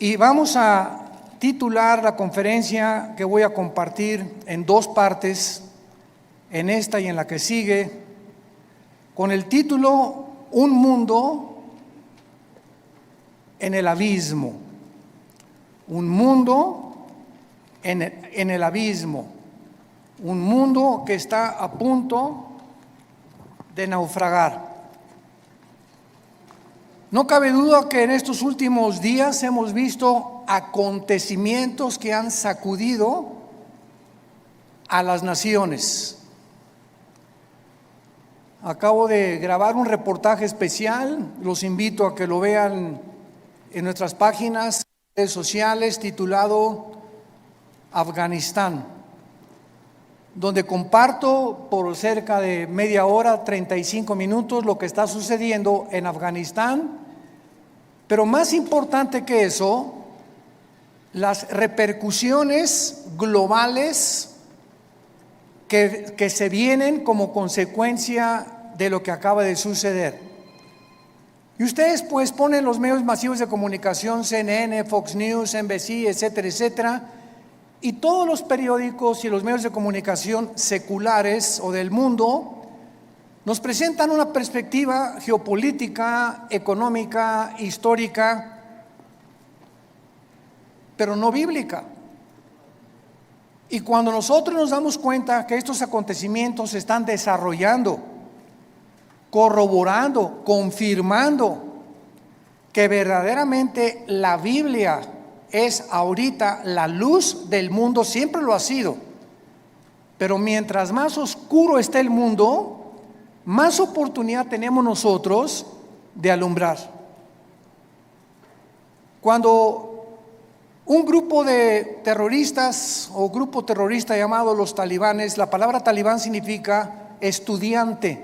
Y vamos a titular la conferencia que voy a compartir en dos partes, en esta y en la que sigue, con el título Un mundo en el abismo. Un mundo en el abismo. Un mundo que está a punto de naufragar. No cabe duda que en estos últimos días hemos visto acontecimientos que han sacudido a las naciones. Acabo de grabar un reportaje especial, los invito a que lo vean en nuestras páginas, redes sociales, titulado Afganistán, donde comparto por cerca de media hora, 35 minutos, lo que está sucediendo en Afganistán, pero más importante que eso, las repercusiones globales que se vienen como consecuencia de lo que acaba de suceder. Y ustedes pues ponen los medios masivos de comunicación, CNN, Fox News, NBC, etcétera, etcétera, y todos los periódicos y los medios de comunicación seculares o del mundo nos presentan una perspectiva geopolítica, económica, histórica, pero no bíblica. Y cuando nosotros nos damos cuenta que estos acontecimientos se están desarrollando, corroborando, confirmando que verdaderamente la Biblia es ahorita la luz del mundo, siempre lo ha sido, pero mientras más oscuro esté el mundo, más oportunidad tenemos nosotros de alumbrar. Cuando un grupo de terroristas o grupo terrorista llamado los talibanes, la palabra talibán significa estudiante,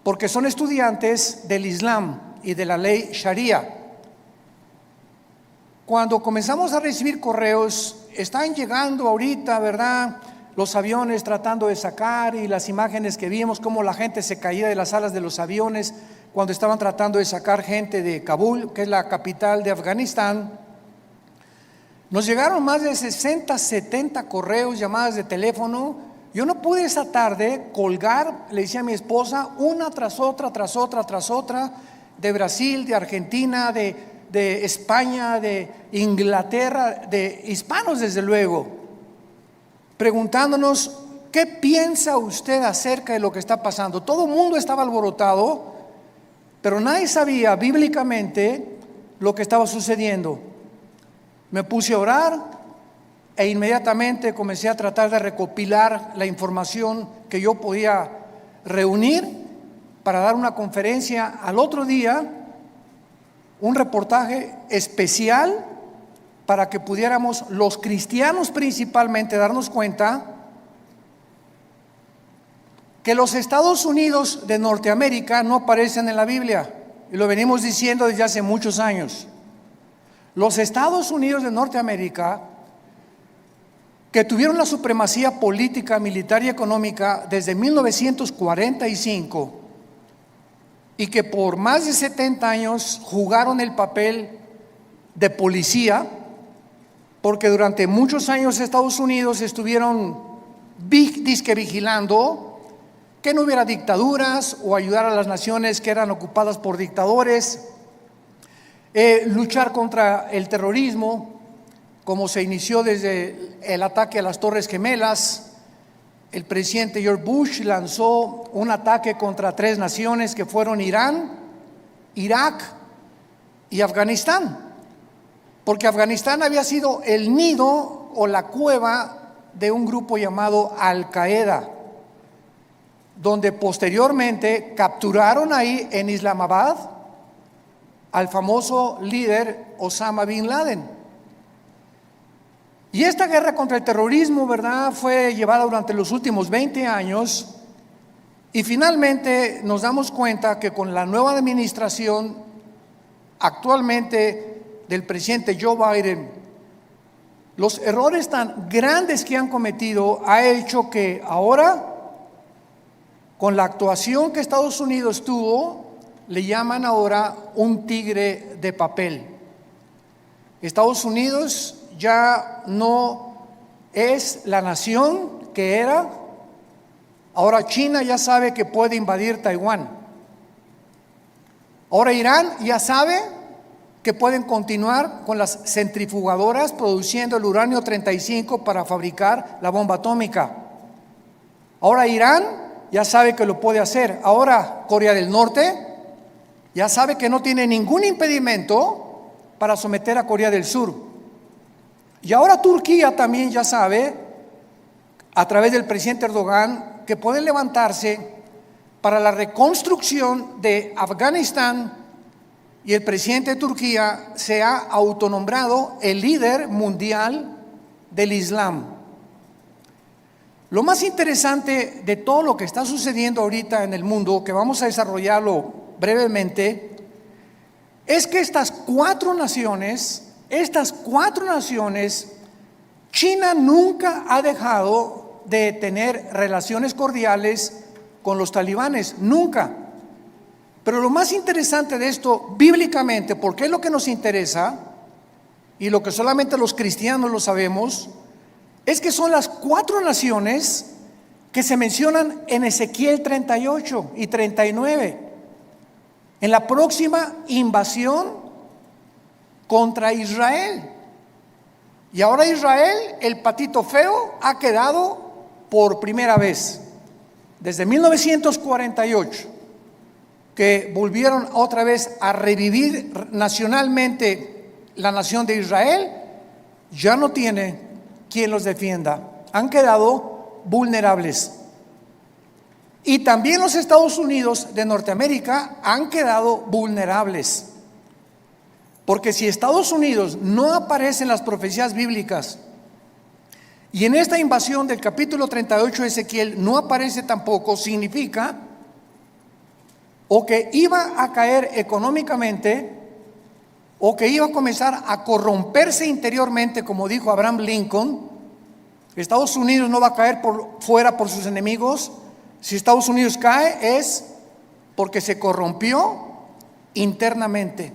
porque son estudiantes del Islam y de la ley Sharia. Cuando comenzamos a recibir correos, están llegando ahorita, ¿verdad?, los aviones tratando de sacar, y las imágenes que vimos, cómo la gente se caía de las alas de los aviones cuando estaban tratando de sacar gente de Kabul, que es la capital de Afganistán. Nos llegaron más de 60, 70 correos, llamadas de teléfono. Yo no pude esa tarde colgar, le decía a mi esposa, una tras otra, de Brasil, de Argentina, de España, de Inglaterra, de hispanos desde luego, preguntándonos, ¿qué piensa usted acerca de lo que está pasando? Todo el mundo estaba alborotado, pero nadie sabía bíblicamente lo que estaba sucediendo. Me puse a orar e inmediatamente comencé a tratar de recopilar la información que yo podía reunir para dar una conferencia al otro día, un reportaje especial para que pudiéramos los cristianos principalmente darnos cuenta que los Estados Unidos de Norteamérica no aparecen en la Biblia, y lo venimos diciendo desde hace muchos años. Los Estados Unidos de Norteamérica, que tuvieron la supremacía política, militar y económica desde 1945, y que por más de 70 años jugaron el papel de policía, porque durante muchos años Estados Unidos estuvieron disque vigilando que no hubiera dictaduras o ayudar a las naciones que eran ocupadas por dictadores, luchar contra el terrorismo, como se inició desde el ataque a las Torres Gemelas. El presidente George Bush lanzó un ataque contra 3 naciones que fueron Irán, Irak y Afganistán, porque Afganistán había sido el nido o la cueva de un grupo llamado Al-Qaeda, donde posteriormente capturaron ahí en Islamabad al famoso líder Osama Bin Laden. Y esta guerra contra el terrorismo, ¿verdad?, fue llevada durante los últimos 20 años, y finalmente nos damos cuenta que con la nueva administración actualmente del presidente Joe Biden, los errores tan grandes que han cometido ha hecho que ahora, con la actuación que Estados Unidos tuvo, le llaman ahora un tigre de papel. Estados Unidos ya no es la nación que era. Ahora China ya sabe que puede invadir Taiwán. Ahora Irán ya sabe que pueden continuar con las centrifugadoras produciendo el uranio 35 para fabricar la bomba atómica. Ahora Irán ya sabe que lo puede hacer. Ahora Corea del Norte ya sabe que no tiene ningún impedimento para someter a Corea del Sur. Y ahora Turquía también ya sabe, a través del presidente Erdogan, que pueden levantarse para la reconstrucción de Afganistán, y el presidente de Turquía se ha autonombrado el líder mundial del Islam. Lo más interesante de todo lo que está sucediendo ahorita en el mundo, que vamos a desarrollarlo brevemente, es que estas cuatro naciones, China nunca ha dejado de tener relaciones cordiales con los talibanes, nunca. Pero lo más interesante de esto, bíblicamente, porque es lo que nos interesa y lo que solamente los cristianos lo sabemos, es que son las cuatro naciones que se mencionan en Ezequiel 38 y 39, en la próxima invasión contra Israel. Y ahora Israel, el patito feo, ha quedado por primera vez desde 1948, que volvieron otra vez a revivir nacionalmente la nación de Israel. Ya no tiene quien los defienda, han quedado vulnerables. Y también los Estados Unidos de Norteamérica han quedado vulnerables, porque si Estados Unidos no aparece en las profecías bíblicas, y en esta invasión del capítulo 38 de Ezequiel no aparece tampoco, significa o que iba a caer económicamente, o que iba a comenzar a corromperse interiormente, como dijo Abraham Lincoln. Estados Unidos no va a caer fuera por sus enemigos. Si Estados Unidos cae es porque se corrompió internamente.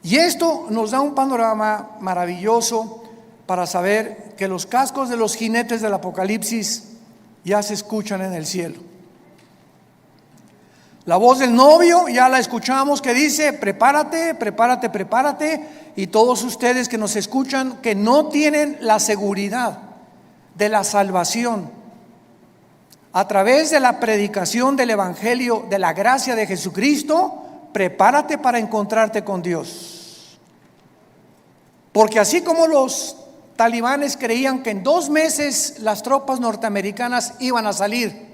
Y esto nos da un panorama maravilloso para saber que los cascos de los jinetes del Apocalipsis ya se escuchan en el cielo. La voz del novio ya la escuchamos, que dice: prepárate, prepárate, prepárate. Y todos ustedes que nos escuchan, que no tienen la seguridad de la salvación a través de la predicación del evangelio de la gracia de Jesucristo, prepárate para encontrarte con Dios. Porque así como los talibanes creían que en 2 meses las tropas norteamericanas iban a salir,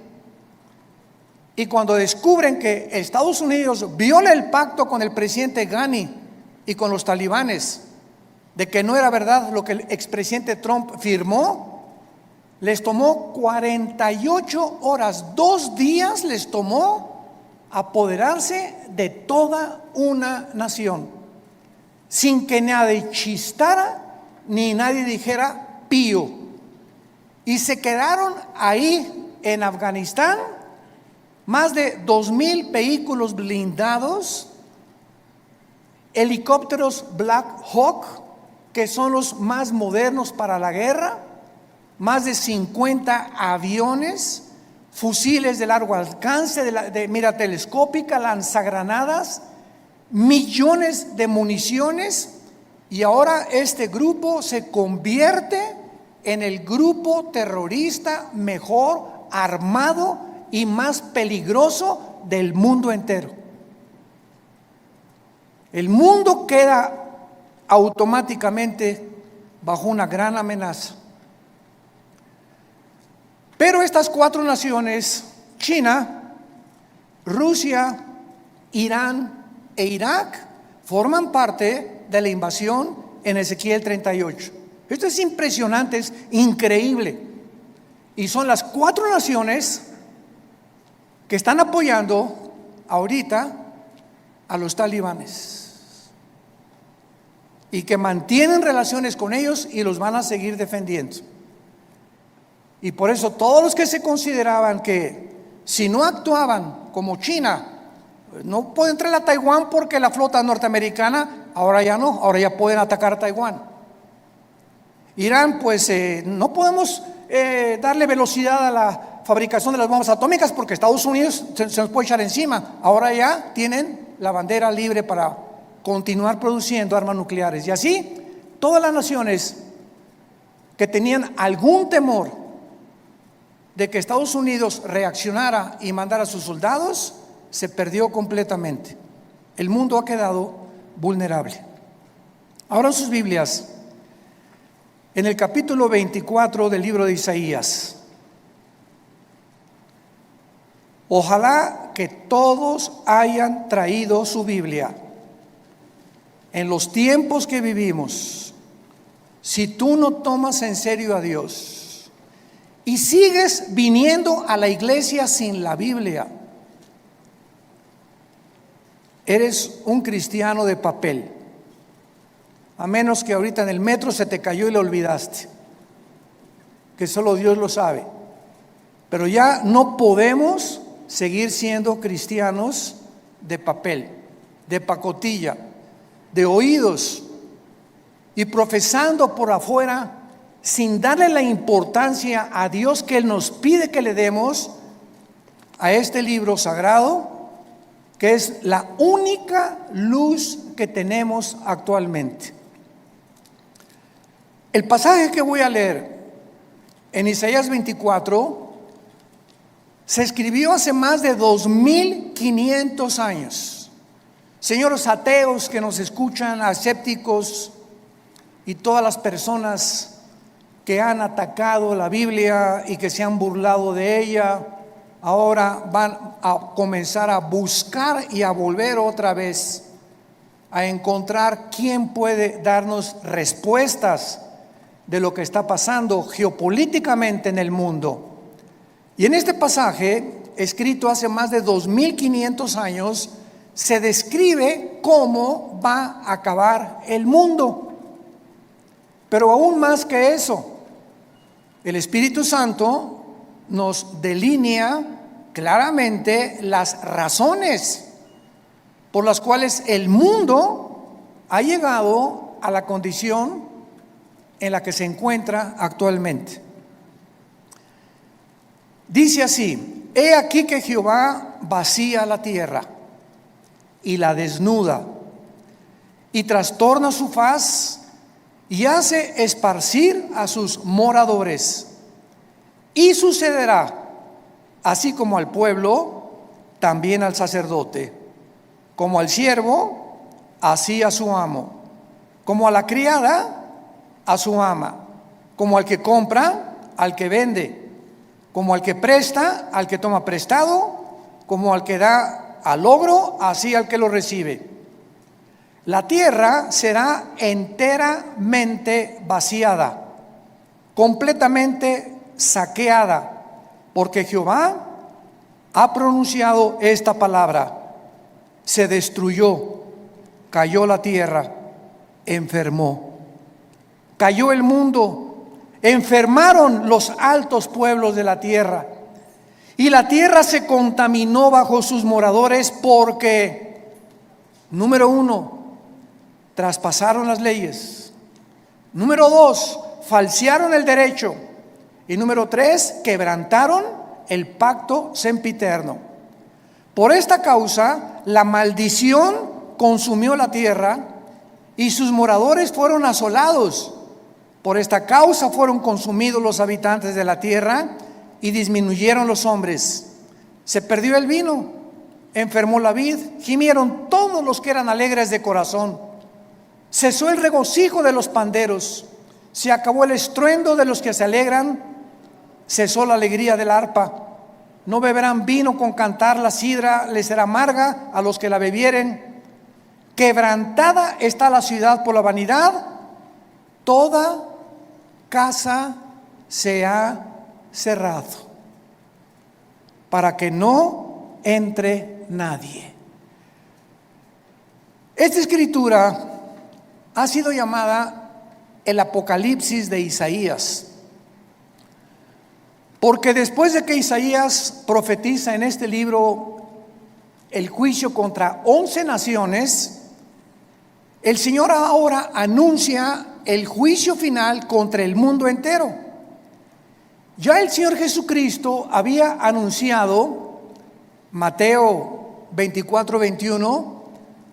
y cuando descubren que Estados Unidos viola el pacto con el presidente Ghani y con los talibanes, de que no era verdad lo que el expresidente Trump firmó, les tomó 48 horas, 2 días les tomó apoderarse de toda una nación, sin que nadie chistara ni nadie dijera pío. Y se quedaron ahí en Afganistán más de 2,000 vehículos blindados, helicópteros Black Hawk, que son los más modernos para la guerra, más de 50 aviones, fusiles de largo alcance, de mira telescópica, lanzagranadas, millones de municiones. Y ahora este grupo se convierte en el grupo terrorista mejor armado y más peligroso del mundo entero. El mundo queda automáticamente bajo una gran amenaza. Pero estas 4 naciones, China, Rusia, Irán e Irak, forman parte de la invasión en Ezequiel 38. Esto es impresionante, es increíble. Y son las 4 naciones que están apoyando ahorita a los talibanes y que mantienen relaciones con ellos y los van a seguir defendiendo. Y por eso todos los que se consideraban que si no actuaban como China, no puede entrar a Taiwán porque la flota norteamericana ahora ya no, ahora ya pueden atacar a Taiwán. Irán, pues no podemos darle velocidad a la fabricación de las bombas atómicas porque Estados Unidos se nos puede echar encima. Ahora ya tienen la bandera libre para continuar produciendo armas nucleares. Y así, todas las naciones que tenían algún temor de que Estados Unidos reaccionara y mandara a sus soldados, se perdió completamente. El mundo ha quedado vulnerable. Ahora sus Biblias, en el capítulo 24 del libro de Isaías. Ojalá que todos hayan traído su Biblia. En los tiempos que vivimos, si tú no tomas en serio a Dios y sigues viniendo a la iglesia sin la Biblia, eres un cristiano de papel. A menos que ahorita en el metro se te cayó y lo olvidaste, que solo Dios lo sabe. Pero ya no podemos seguir siendo cristianos de papel, de pacotilla, de oídos y profesando por afuera sin darle la importancia a Dios que Él nos pide que le demos a este libro sagrado, que es la única luz que tenemos actualmente. El pasaje que voy a leer en Isaías 24 se escribió hace más de 2500 años. Señores ateos que nos escuchan, escépticos y todas las personas que han atacado la Biblia y que se han burlado de ella, ahora van a comenzar a buscar y a volver otra vez a encontrar quién puede darnos respuestas de lo que está pasando geopolíticamente en el mundo. Y en este pasaje, escrito hace más de 2500 años, se describe cómo va a acabar el mundo. Pero aún más que eso, el Espíritu Santo nos delinea claramente las razones por las cuales el mundo ha llegado a la condición en la que se encuentra actualmente. Dice así: he aquí que Jehová vacía la tierra y la desnuda, y trastorna su faz y hace esparcir a sus moradores. Y sucederá, así como al pueblo, también al sacerdote, como al siervo, así a su amo, como a la criada, a su ama, como al que compra, al que vende, como al que presta, al que toma prestado, como al que da al logro, así al que lo recibe. La tierra será enteramente vaciada, completamente saqueada, porque Jehová ha pronunciado esta palabra: se destruyó, cayó la tierra, enfermó. Cayó el mundo, enfermaron los altos pueblos de la tierra, y la tierra se contaminó bajo sus moradores porque, número 1, traspasaron las leyes. Número 2, falsearon el derecho. Y número 3, quebrantaron el pacto sempiterno. Por esta causa, la maldición consumió la tierra y sus moradores fueron asolados. Por esta causa fueron consumidos los habitantes de la tierra y disminuyeron los hombres. Se perdió el vino, enfermó la vid, gimieron todos los que eran alegres de corazón. Cesó el regocijo de los panderos, se acabó el estruendo de los que se alegran, cesó la alegría del arpa. No beberán vino con cantar, la sidra les será amarga a los que la bebieren. Quebrantada está la ciudad por la vanidad, toda casa se ha cerrado, para que no entre nadie. Esta escritura ha sido llamada el Apocalipsis de Isaías, porque después de que Isaías profetiza en este libro el juicio contra 11 naciones, El Señor ahora anuncia el juicio final contra el mundo entero. Ya el Señor Jesucristo había anunciado, Mateo 24:21,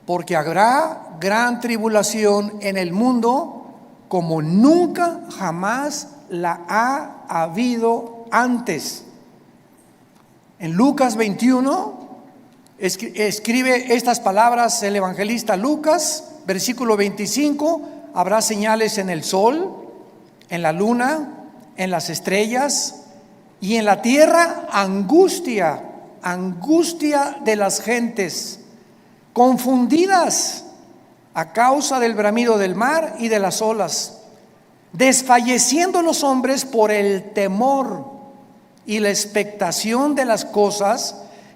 porque habrá gran tribulación en el mundo como nunca jamás la ha habido antes. En Lucas 21 escribe estas palabras el evangelista Lucas, versículo 25: habrá señales en el sol, en la luna, en las estrellas, y en la tierra angustia de las gentes, confundidas a causa del bramido del mar y de las olas, desfalleciendo los hombres por el temor y la expectación de las cosas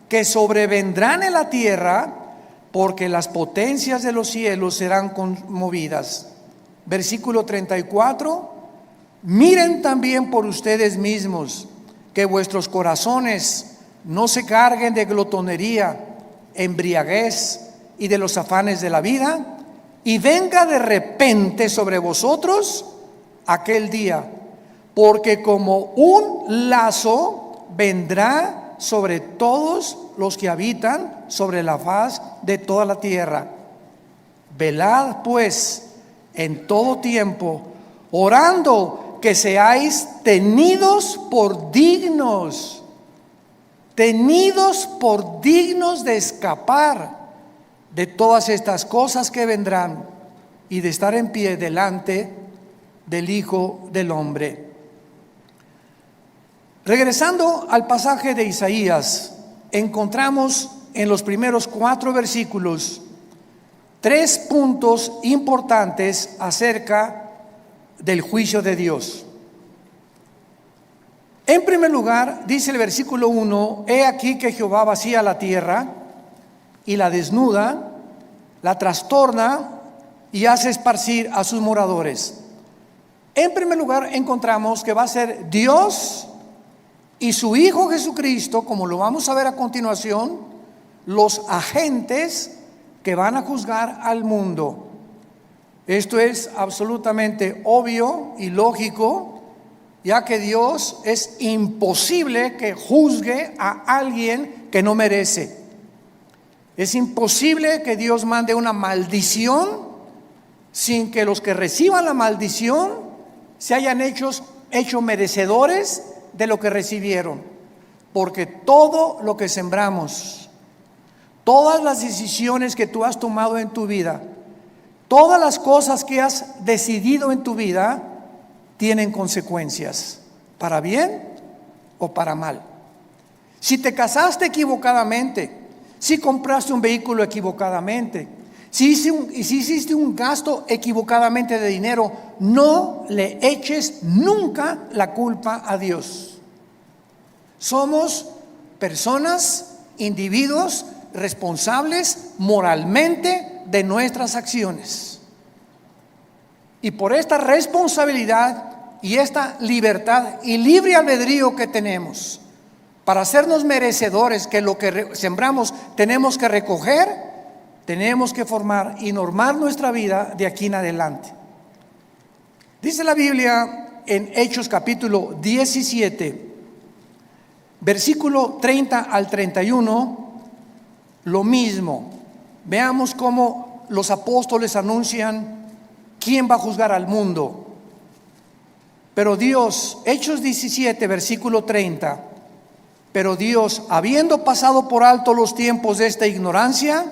que sobrevendrán en la tierra, porque las potencias de los cielos serán conmovidas. Versículo 34: miren también por ustedes mismos, que vuestros corazones no se carguen de glotonería, embriaguez y de los afanes de la vida, y venga de repente sobre vosotros aquel día, porque como un lazo vendrá sobre todos los que habitan sobre la faz de toda la tierra. Velad pues en todo tiempo, orando que seáis tenidos por dignos de escapar de todas estas cosas que vendrán y de estar en pie delante del Hijo del Hombre. Regresando al pasaje de Isaías, encontramos en los primeros 4 versículos 3 puntos importantes acerca del juicio de Dios. En primer lugar, dice el versículo 1: he aquí que Jehová vacía la tierra y la desnuda, la trastorna y hace esparcir a sus moradores. En primer lugar, encontramos que va a ser Dios y su Hijo Jesucristo, como lo vamos a ver a continuación, los agentes que van a juzgar al mundo. Esto es absolutamente obvio y lógico, ya que Dios es imposible que juzgue a alguien que no merece. Es imposible que Dios mande una maldición sin que los que reciban la maldición se hayan hecho merecedores de lo que recibieron. Porque todo lo que sembramos, todas las decisiones que tú has tomado en tu vida, todas las cosas que has decidido en tu vida, tienen consecuencias, para bien o para mal. Si te casaste equivocadamente, si compraste un vehículo equivocadamente, si hiciste un gasto equivocadamente de dinero, no le eches nunca la culpa a Dios. Somos personas, individuos responsables moralmente de nuestras acciones. Y por esta responsabilidad y esta libertad y libre albedrío que tenemos para hacernos merecedores que lo que sembramos tenemos que recoger, tenemos que formar y normar nuestra vida de aquí en adelante. Dice la Biblia en Hechos capítulo 17, versículo 30 al 31, lo mismo. Veamos cómo los apóstoles anuncian quién va a juzgar al mundo. Pero Dios, Hechos 17, versículo 30, pero Dios, habiendo pasado por alto los tiempos de esta ignorancia,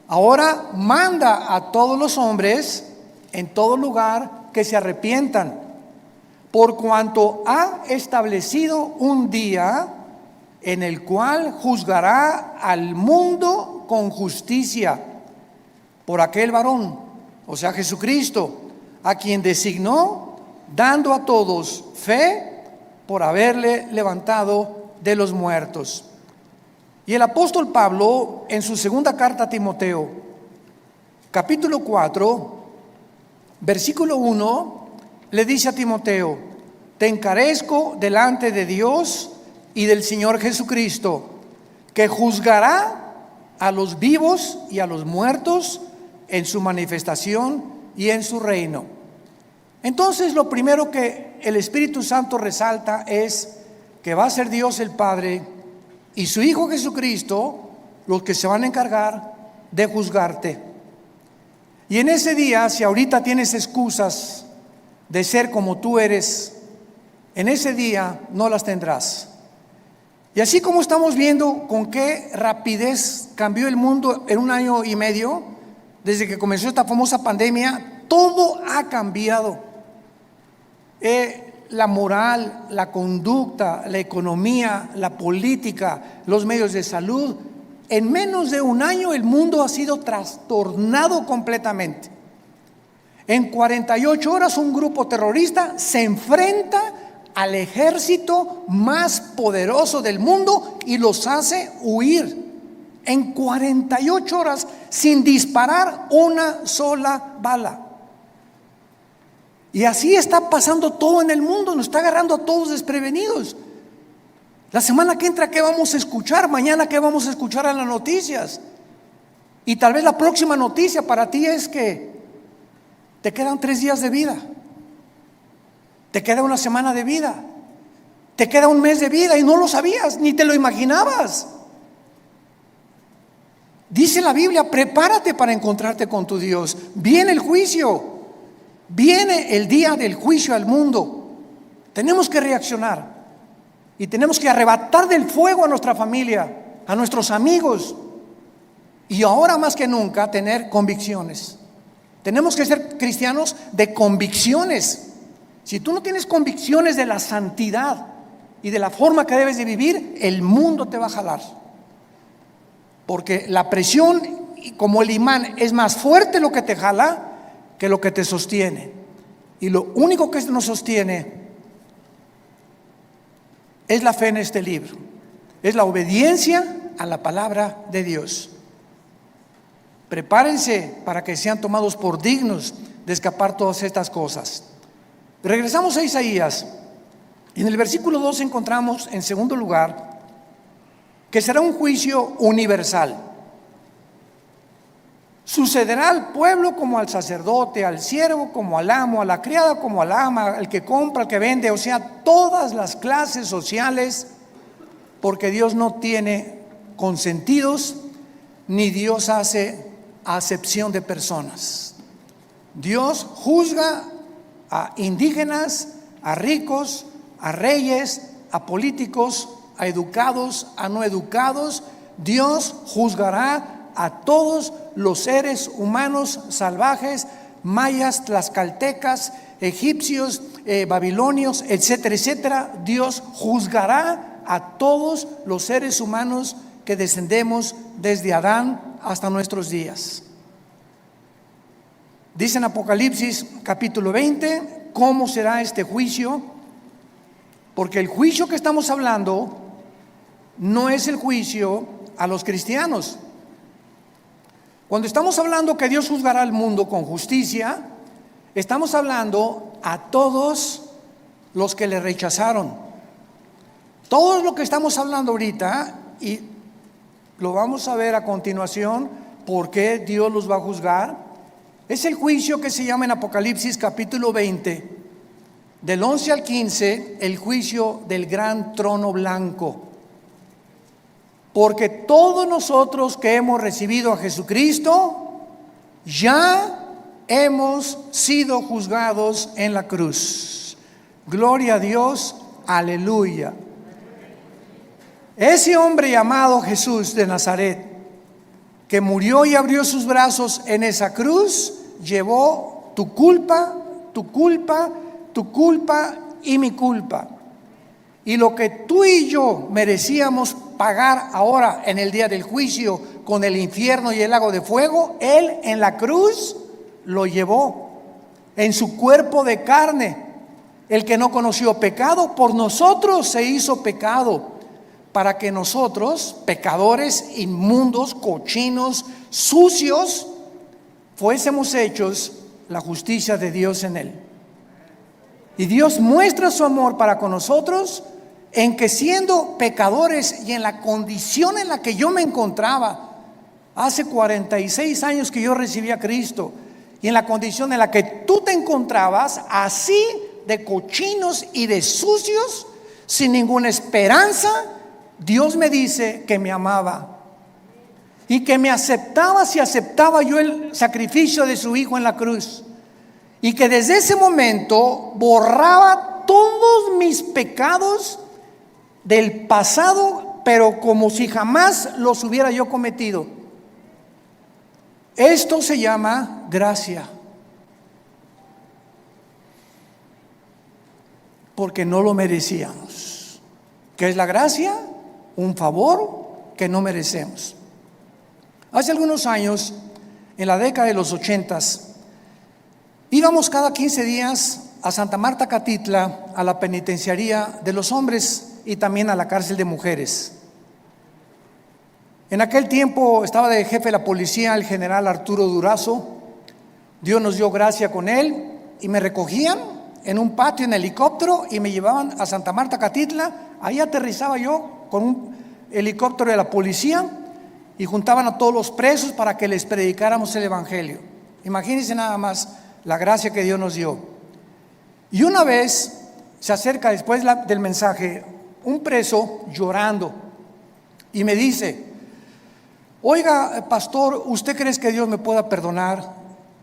ahora manda a todos los hombres en todo lugar que se arrepientan, por cuanto ha establecido un día en el cual juzgará al mundo con justicia por aquel varón, o sea Jesucristo, a quien designó, dando a todos fe por haberle levantado de los muertos. Y el apóstol Pablo, en su segunda carta a Timoteo, capítulo 4, versículo 1, le dice a Timoteo: te encarezco delante de Dios y del Señor Jesucristo, que juzgará a los vivos y a los muertos en su manifestación y en su reino. Entonces, lo primero que el Espíritu Santo resalta es que va a ser Dios el Padre y su Hijo Jesucristo los que se van a encargar de juzgarte. Y en ese día, si ahorita tienes excusas de ser como tú eres, en ese día no las tendrás. Y así como estamos viendo con qué rapidez cambió el mundo en 1 año y medio, desde que comenzó esta famosa pandemia, todo ha cambiado. La moral, la conducta, la economía, la política, los medios de salud. En menos de 1 año el mundo ha sido trastornado completamente. En 48 horas un grupo terrorista se enfrenta al ejército más poderoso del mundo y los hace huir. En 48 horas sin disparar una sola bala. Y así está pasando todo en el mundo, nos está agarrando a todos desprevenidos. La semana que entra, ¿qué vamos a escuchar? Mañana, ¿qué vamos a escuchar en las noticias? Y tal vez la próxima noticia para ti es que te quedan 3 días de vida, te queda 1 semana de vida, te queda 1 mes de vida y no lo sabías, ni te lo imaginabas. Dice la Biblia, prepárate para encontrarte con tu Dios. Viene el juicio. Viene el día del juicio al mundo. Tenemos que reaccionar y tenemos que arrebatar del fuego a nuestra familia, a nuestros amigos, y ahora más que nunca tener convicciones. Tenemos que ser cristianos de convicciones. Si tú no tienes convicciones de la santidad y de la forma que debes de vivir, el mundo te va a jalar, porque la presión, como el imán, es más fuerte lo que te jala que lo que te sostiene. Y lo único que nos sostiene es la fe en este libro, es la obediencia a la palabra de Dios. Prepárense para que sean tomados por dignos de escapar todas estas cosas. Regresamos a Isaías. En el versículo 2 encontramos, en segundo lugar, que será un juicio universal. Sucederá al pueblo como al sacerdote, al siervo como al amo, a la criada como al ama, al que compra, al que vende, o sea, todas las clases sociales, porque Dios no tiene consentidos, ni Dios hace acepción de personas. Dios juzga a indígenas, a ricos, a reyes, a políticos, a educados, a no educados. Dios juzgará a todos los seres humanos salvajes, mayas, tlaxcaltecas, egipcios, babilonios, etcétera, etcétera. Dios juzgará a todos los seres humanos que descendemos desde Adán hasta nuestros días. Dice en Apocalipsis capítulo 20 cómo será este juicio, porque el juicio que estamos hablando no es el juicio a los cristianos. Cuando estamos hablando que Dios juzgará al mundo con justicia, estamos hablando a todos los que le rechazaron. Todo lo que estamos hablando ahorita, y lo vamos a ver a continuación, por qué Dios los va a juzgar, es el juicio que se llama en Apocalipsis capítulo 20, del 11 al 15, el juicio del gran trono blanco. Porque todos nosotros que hemos recibido a Jesucristo, ya hemos sido juzgados en la cruz. Gloria a Dios, aleluya. Ese hombre llamado Jesús de Nazaret, que murió y abrió sus brazos en esa cruz, llevó tu culpa, tu culpa, tu culpa y mi culpa. Y lo que tú y yo merecíamos pagar ahora en el día del juicio con el infierno y el lago de fuego, Él en la cruz lo llevó en su cuerpo de carne. El que no conoció pecado, por nosotros se hizo pecado, para que nosotros, pecadores, inmundos, cochinos, sucios, fuésemos hechos la justicia de Dios en Él. Y Dios muestra su amor para con nosotros en que, siendo pecadores y en la condición en la que yo me encontraba Hace 46 años que yo recibí a Cristo, y en la condición en la que tú te encontrabas, así de cochinos y de sucios, sin ninguna esperanza, Dios me dice que me amaba y que me aceptaba si aceptaba yo el sacrificio de su Hijo en la cruz, y que desde ese momento borraba todos mis pecados del pasado, pero como si jamás los hubiera yo cometido. Esto se llama gracia, porque no lo merecíamos. ¿Qué es la gracia? Un favor que no merecemos. Hace algunos años, en la década de los 80s, íbamos cada 15 días a Santa Marta Catitla, a la penitenciaría de los hombres y también a la cárcel de mujeres. En aquel tiempo estaba de jefe de la policía el general Arturo Durazo. Dios nos dio gracia con él y me recogían en un patio en helicóptero y me llevaban a Santa Marta Catitla. Ahí aterrizaba yo con un helicóptero de la policía y juntaban a todos los presos para que les predicáramos el evangelio. Imagínense nada más la gracia que Dios nos dio. Y una vez se acerca después del mensaje un preso llorando y me dice: oiga, pastor, ¿usted cree que Dios me pueda perdonar?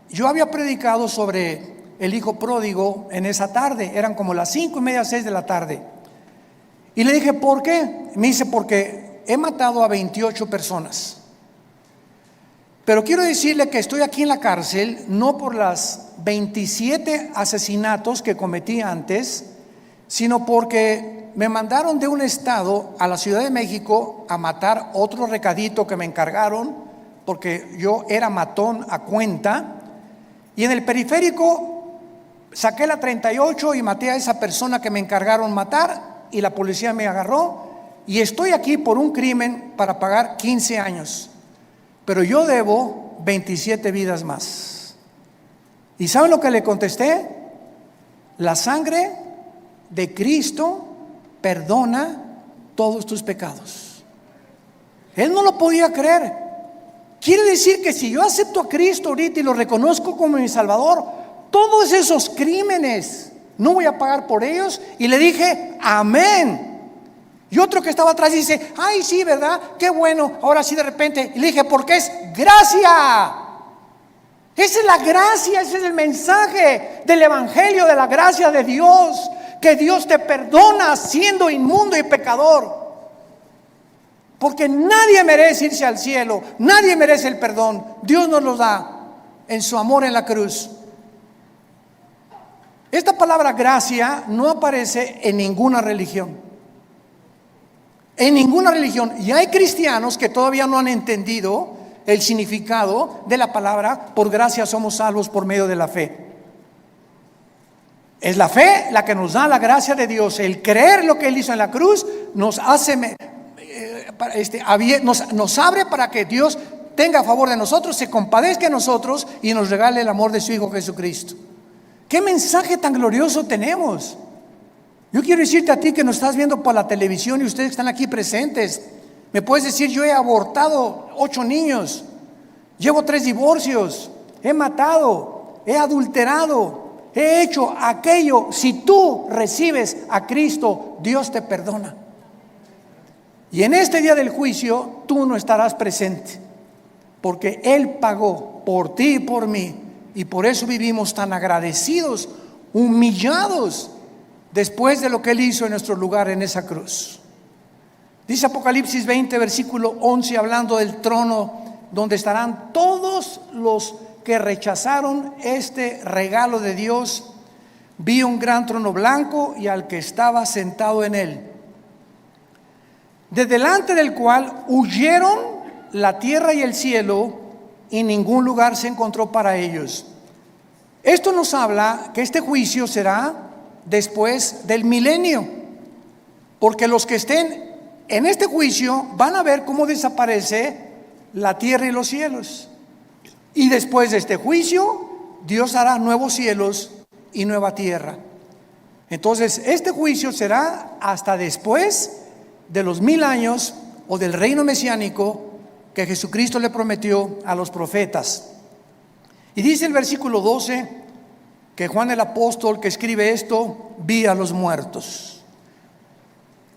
Yo había predicado sobre el hijo pródigo en esa tarde, eran como las 5:30, 6 de la tarde. Y le dije, ¿por qué? Me dice, porque he matado a 28 personas. Pero quiero decirle que estoy aquí en la cárcel no por las 27 asesinatos que cometí antes, sino porque me mandaron de un estado a la Ciudad de México a matar otro recadito que me encargaron, porque yo era matón a cuenta, y en el periférico saqué la 38 y maté a esa persona que me encargaron matar, y la policía me agarró, y estoy aquí por un crimen para pagar 15 años, pero yo debo 27 vidas más. ¿Y saben lo que le contesté? La sangre de Cristo perdona todos tus pecados. Él no lo podía creer. Quiere decir que si yo acepto a Cristo ahorita y lo reconozco como mi Salvador, todos esos crímenes no voy a pagar por ellos. Y le dije, amén. Y otro que estaba atrás dice, ay, sí, ¿verdad? Qué bueno, ahora sí de repente. Y le dije, porque es gracia. Esa es la gracia, ese es el mensaje del evangelio, de la gracia de Dios. Que Dios te perdona siendo inmundo y pecador. Porque nadie merece irse al cielo, nadie merece el perdón. Dios nos lo da en su amor en la cruz. Esta palabra gracia no aparece en ninguna religión. En ninguna religión. Y hay cristianos que todavía no han entendido el significado de la palabra por gracia somos salvos por medio de la fe. Es la fe la que nos da la gracia de Dios. El creer lo que Él hizo en la cruz nos hace, nos abre para que Dios tenga a favor de nosotros, se compadezca de nosotros y nos regale el amor de su Hijo Jesucristo. ¿Qué mensaje tan glorioso tenemos? Yo quiero decirte a ti que nos estás viendo por la televisión y ustedes que están aquí presentes, me puedes decir, yo he abortado 8 niños, llevo 3 divorcios, he matado, he adulterado, he hecho aquello. Si tú recibes a Cristo, Dios te perdona. Y en este día del juicio, tú no estarás presente, porque Él pagó por ti y por mí. Y por eso vivimos tan agradecidos, humillados, después de lo que Él hizo en nuestro lugar en esa cruz. Dice Apocalipsis 20, versículo 11, hablando del trono, donde estarán todos los que rechazaron este regalo de Dios. Vi un gran trono blanco y al que estaba sentado en él, de delante del cual huyeron la tierra y el cielo, y ningún lugar se encontró para ellos. Esto nos habla que este juicio será después del milenio, porque los que estén en este juicio van a ver cómo desaparece la tierra y los cielos. Y después de este juicio, Dios hará nuevos cielos y nueva tierra. Entonces, este juicio será hasta después de los 1000 años o del reino mesiánico, que Jesucristo le prometió a los profetas. Y dice el versículo 12 que Juan el apóstol que escribe esto, vi a los muertos,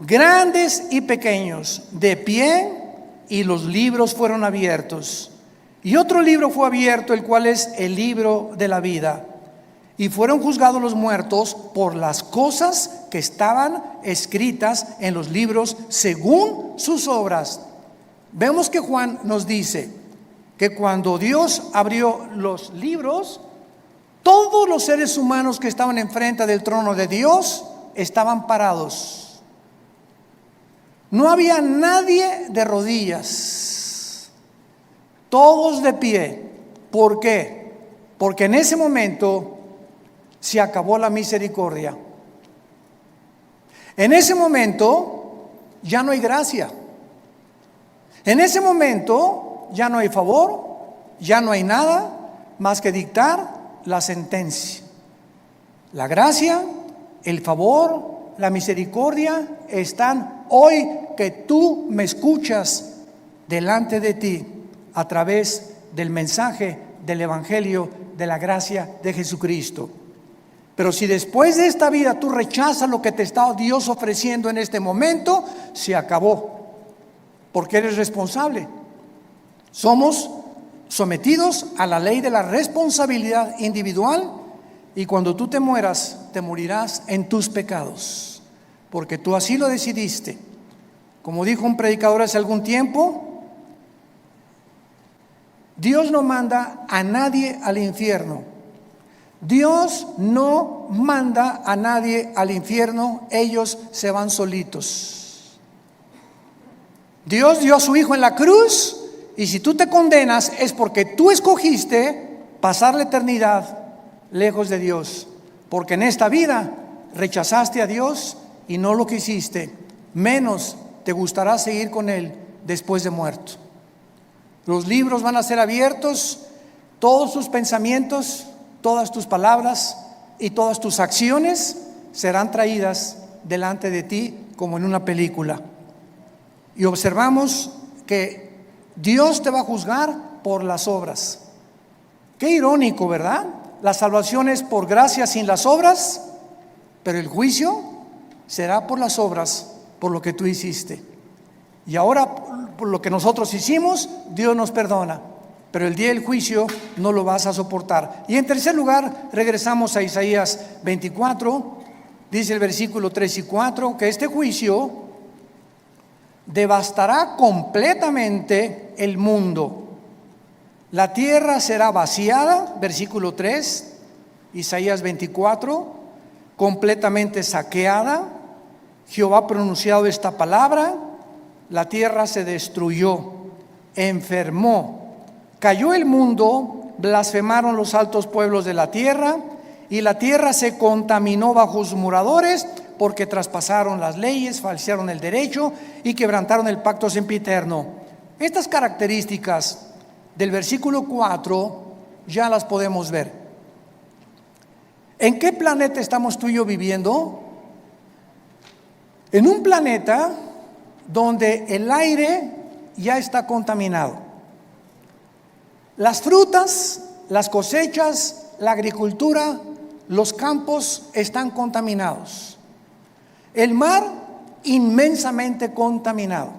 grandes y pequeños, de pie, y los libros fueron abiertos. Y otro libro fue abierto, el cual es el libro de la vida. Y fueron juzgados los muertos por las cosas que estaban escritas en los libros según sus obras. Vemos que Juan nos dice que cuando Dios abrió los libros, todos los seres humanos que estaban enfrente del trono de Dios estaban parados. No había nadie de rodillas, todos de pie. ¿Por qué? Porque en ese momento se acabó la misericordia. En ese momento ya no hay gracia. En ese momento ya no hay favor, ya no hay nada más que dictar la sentencia. La gracia, el favor, la misericordia están hoy que tú me escuchas delante de ti a través del mensaje del Evangelio de la gracia de Jesucristo. Pero si después de esta vida tú rechazas lo que te está Dios ofreciendo en este momento, se acabó, porque eres responsable. Somos sometidos a la ley de la responsabilidad individual, y cuando tú te mueras, te morirás en tus pecados, porque tú así lo decidiste. Como dijo un predicador hace algún tiempo, Dios no manda a nadie al infierno. Dios no manda a nadie al infierno, ellos se van solitos. Dios dio a su Hijo en la cruz, y si tú te condenas es porque tú escogiste pasar la eternidad lejos de Dios, porque en esta vida rechazaste a Dios y no lo quisiste, menos te gustará seguir con Él después de muerto. Los libros van a ser abiertos, todos tus pensamientos, todas tus palabras y todas tus acciones serán traídas delante de ti como en una película. Y observamos que Dios te va a juzgar por las obras. Qué irónico, ¿verdad? La salvación es por gracia sin las obras, pero el juicio será por las obras, por lo que tú hiciste. Y ahora, por lo que nosotros hicimos, Dios nos perdona, pero el día del juicio no lo vas a soportar. Y en tercer lugar, regresamos a Isaías 24, dice el versículo 3 y 4, que este juicio devastará completamente el mundo. La tierra será vaciada, versículo 3, Isaías 24, completamente saqueada. Jehová ha pronunciado esta palabra: la tierra se destruyó, enfermó, cayó el mundo, blasfemaron los altos pueblos de la tierra, y la tierra se contaminó bajo sus moradores, porque traspasaron las leyes, falsearon el derecho y quebrantaron el pacto sempiterno. Estas características del versículo 4 ya las podemos ver. ¿En qué planeta estamos tú y yo viviendo? En un planeta donde el aire ya está contaminado. Las frutas, las cosechas, la agricultura, los campos están contaminados. El mar inmensamente contaminado.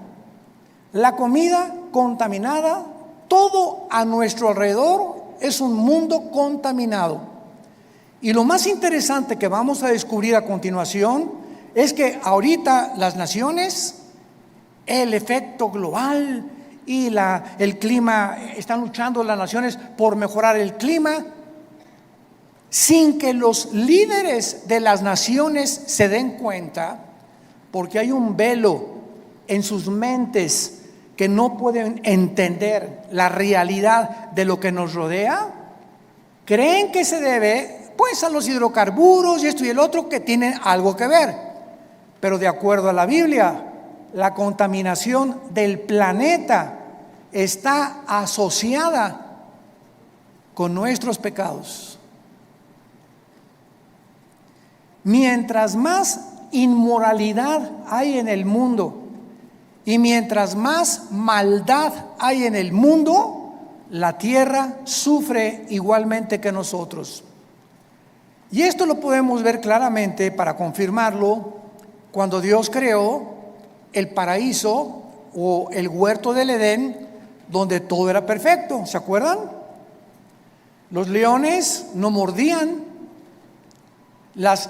La comida contaminada. Todo a nuestro alrededor es un mundo contaminado. Y lo más interesante que vamos a descubrir a continuación es que ahorita las naciones, el efecto global y el clima, están luchando las naciones por mejorar el clima, sin que los líderes de las naciones se den cuenta, porque hay un velo en sus mentes que no pueden entender la realidad de lo que nos rodea. Creen que se debe pues a los hidrocarburos y esto y el otro, que tienen algo que ver, pero de acuerdo a la Biblia, la contaminación del planeta está asociada con nuestros pecados. Mientras más inmoralidad hay en el mundo Y mientras más maldad hay en el mundo, la tierra sufre igualmente que nosotros. Y esto lo podemos ver claramente, para confirmarlo, cuando Dios creó el paraíso o el huerto del Edén, donde todo era perfecto. ¿Se acuerdan? Los leones no mordían, las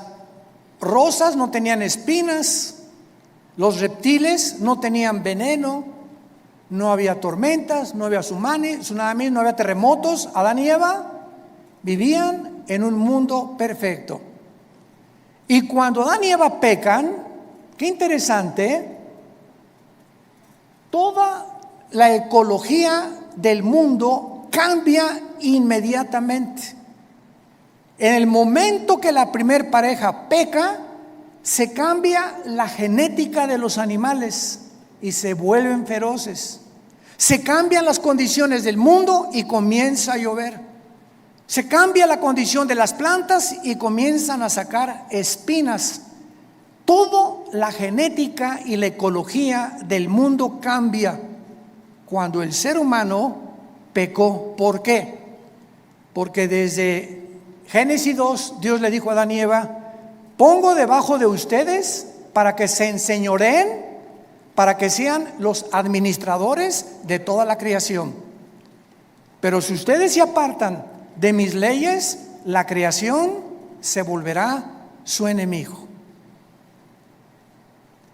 rosas no tenían espinas, los reptiles no tenían veneno, no había tormentas, no había tsunamis, no había terremotos. Adán y Eva vivían en un mundo perfecto. Y cuando Adán y Eva pecan, qué interesante, toda la ecología del mundo cambia inmediatamente. En el momento que la primer pareja peca, se cambia la genética de los animales y se vuelven feroces. Se cambian las condiciones del mundo y comienza a llover. Se cambia la condición de las plantas y comienzan a sacar espinas. Toda la genética y la ecología del mundo cambia cuando el ser humano pecó. ¿Por qué? Porque desde Génesis 2, Dios le dijo a Adán y Eva: pongo debajo de ustedes para que se enseñoreen, para que sean los administradores de toda la creación. Pero si ustedes se apartan de mis leyes, la creación se volverá su enemigo.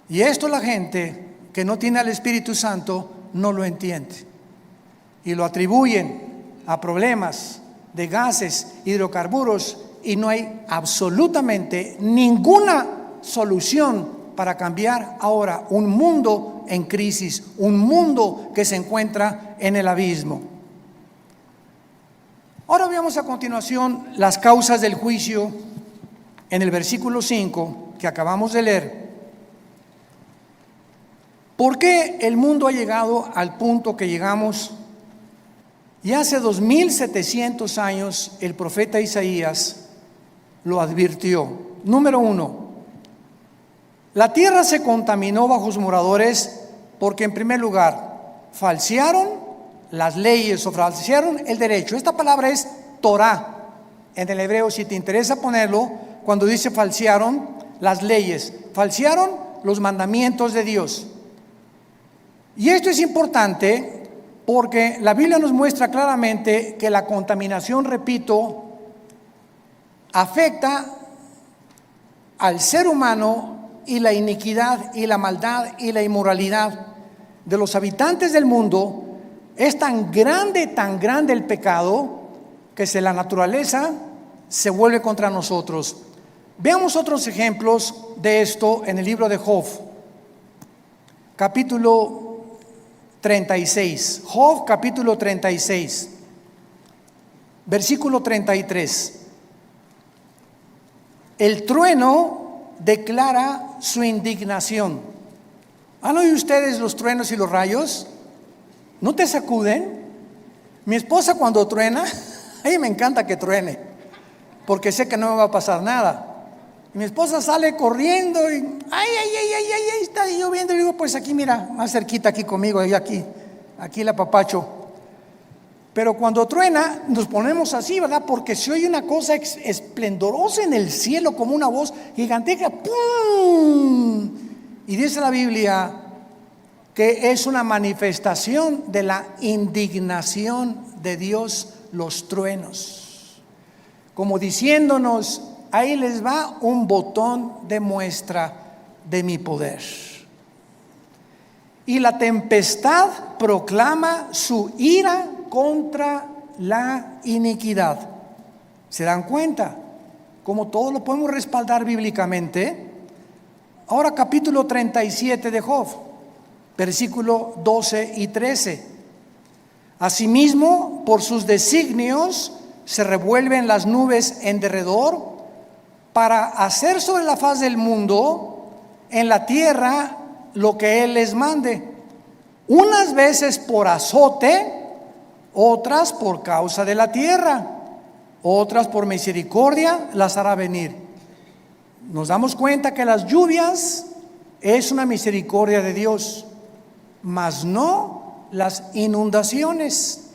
Y esto la gente que no tiene al Espíritu Santo no lo entiende. Y lo atribuyen a problemas de gases, hidrocarburos, y no hay absolutamente ninguna solución para cambiar ahora un mundo en crisis, un mundo que se encuentra en el abismo. Ahora veamos a continuación las causas del juicio en el versículo 5 que acabamos de leer. ¿Por qué el mundo ha llegado al punto que llegamos? Y hace 2700 años el profeta Isaías lo advirtió. Número 1, la tierra se contaminó bajo sus moradores porque, en primer lugar, falsearon las leyes o falsearon el derecho. Esta palabra es Torah en el hebreo, si te interesa ponerlo, cuando dice falsearon las leyes, falsearon los mandamientos de Dios. Y esto es importante porque la Biblia nos muestra claramente que la contaminación, repito, afecta al ser humano, y la iniquidad y la maldad y la inmoralidad de los habitantes del mundo es tan grande el pecado, que la naturaleza se vuelve contra nosotros. Veamos otros ejemplos de esto en el libro de Job, capítulo 36. Job, capítulo 36, versículo 33. El trueno declara su indignación. ¿Han oído ustedes los truenos y los rayos? ¿No te sacuden? Mi esposa, cuando truena, a ella me encanta que truene, porque sé que no me va a pasar nada. Y mi esposa sale corriendo y ay, está lloviendo. Y digo, pues aquí, mira, más cerquita aquí conmigo, y aquí la apapacho. Pero cuando truena nos ponemos así, ¿verdad? Porque se oye una cosa esplendorosa en el cielo, como una voz gigantesca, ¡pum! Y dice la Biblia que es una manifestación de la indignación de Dios los truenos, como diciéndonos: ahí les va un botón de muestra de mi poder. Y la tempestad proclama su ira contra la iniquidad. ¿Se dan cuenta? Como todo lo podemos respaldar bíblicamente. Ahora capítulo 37 de Job, versículo 12 y 13. Asimismo, por sus designios se revuelven las nubes en derredor, para hacer sobre la faz del mundo, en la tierra, lo que Él les mande. Unas veces por azote, otras por causa de la tierra, otras por misericordia las hará venir. Nos damos cuenta que las lluvias es una misericordia de Dios. mas no las inundaciones.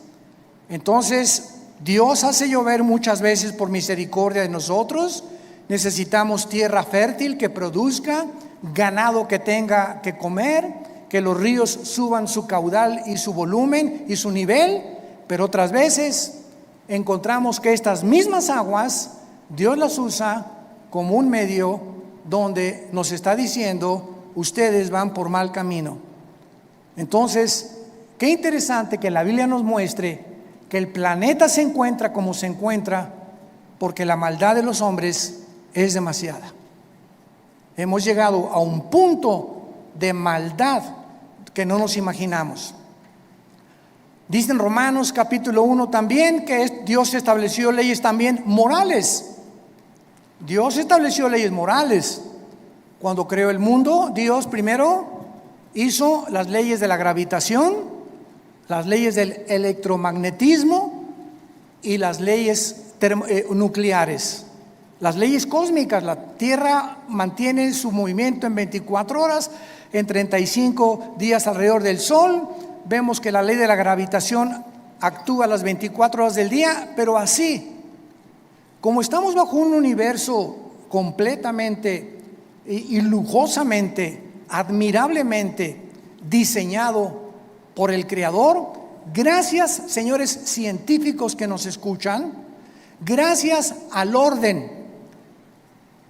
Entonces, Dios hace llover muchas veces por misericordia de nosotros. Necesitamos tierra fértil que produzca, ganado que tenga que comer, que los ríos suban su caudal y su volumen y su nivel. Pero otras veces encontramos que estas mismas aguas Dios las usa como un medio donde nos está diciendo: ustedes van por mal camino. Entonces, qué interesante que la Biblia nos muestre que el planeta se encuentra como se encuentra porque la maldad de los hombres es demasiada. Hemos llegado a un punto de maldad que no nos imaginamos. Dice en Romanos capítulo 1 también que Dios estableció leyes también morales. Dios estableció leyes morales. Cuando creó el mundo, Dios primero hizo las leyes de la gravitación, las leyes del electromagnetismo y las leyes nucleares. Las leyes cósmicas: la Tierra mantiene su movimiento en 24 horas, en 35 días alrededor del Sol. Vemos que la ley de la gravitación actúa las 24 horas del día, pero así, como estamos bajo un universo completamente y lujosamente, admirablemente diseñado por el Creador, gracias, señores científicos que nos escuchan, gracias al orden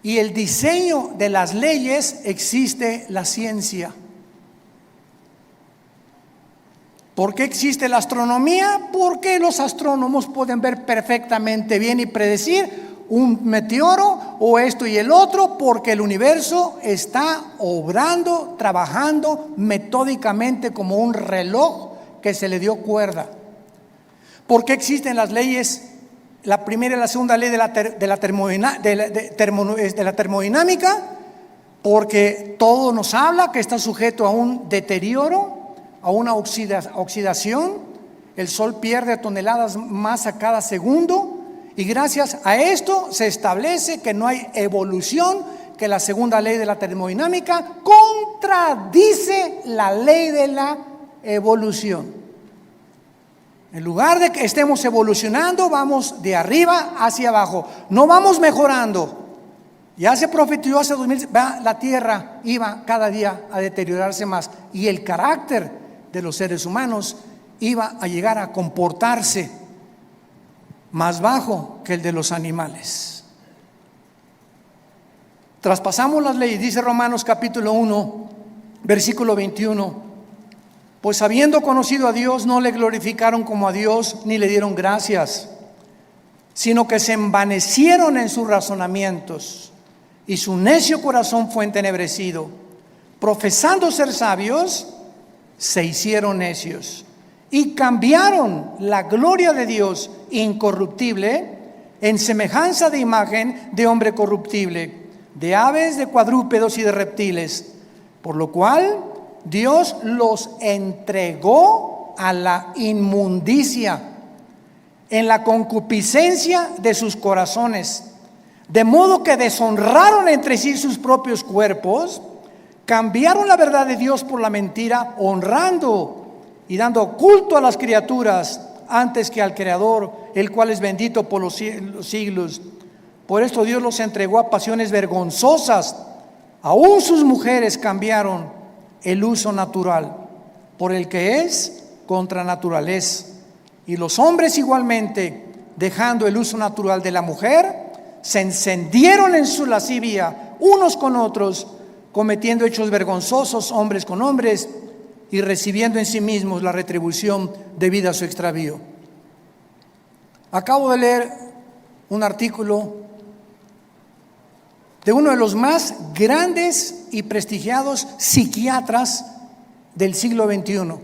y el diseño de las leyes, existe la ciencia. ¿Por qué existe la astronomía? Porque los astrónomos pueden ver perfectamente bien y predecir un meteoro o esto y el otro, porque el universo está obrando, trabajando metódicamente como un reloj que se le dio cuerda. ¿Por qué existen las leyes? La primera y la segunda ley de la termodinámica, porque todo nos habla que está sujeto a un deterioro, a una oxidación. El Sol pierde toneladas masa cada segundo, y gracias a esto se establece que no hay evolución, que la segunda ley de la termodinámica contradice la ley de la evolución. En lugar de que estemos evolucionando, vamos de arriba hacia abajo, no vamos mejorando. Ya se profetizó hace 2000, la tierra iba cada día a deteriorarse más, y el carácter de los seres humanos iba a llegar a comportarse más bajo que el de los animales. Traspasamos las leyes, dice Romanos capítulo 1, versículo 21. Pues habiendo conocido a Dios, no le glorificaron como a Dios, ni le dieron gracias, sino que se envanecieron en sus razonamientos, y su necio corazón fue entenebrecido. Profesando ser sabios, se hicieron necios, y cambiaron la gloria de Dios incorruptible en semejanza de imagen de hombre corruptible, de aves, de cuadrúpedos y de reptiles, por lo cual Dios los entregó a la inmundicia en la concupiscencia de sus corazones, de modo que deshonraron entre sí sus propios cuerpos, cambiaron la verdad de Dios por la mentira, honrando y dando culto a las criaturas antes que al Creador, el cual es bendito por los siglos. Por esto Dios los entregó a pasiones vergonzosas, aún sus mujeres cambiaron el uso natural por el que es contra naturaleza, y los hombres igualmente, dejando el uso natural de la mujer, se encendieron en su lascivia unos con otros, cometiendo hechos vergonzosos hombres con hombres, y recibiendo en sí mismos la retribución debida a su extravío. Acabo de leer un artículo de uno de los más grandes y prestigiados psiquiatras del siglo XXI,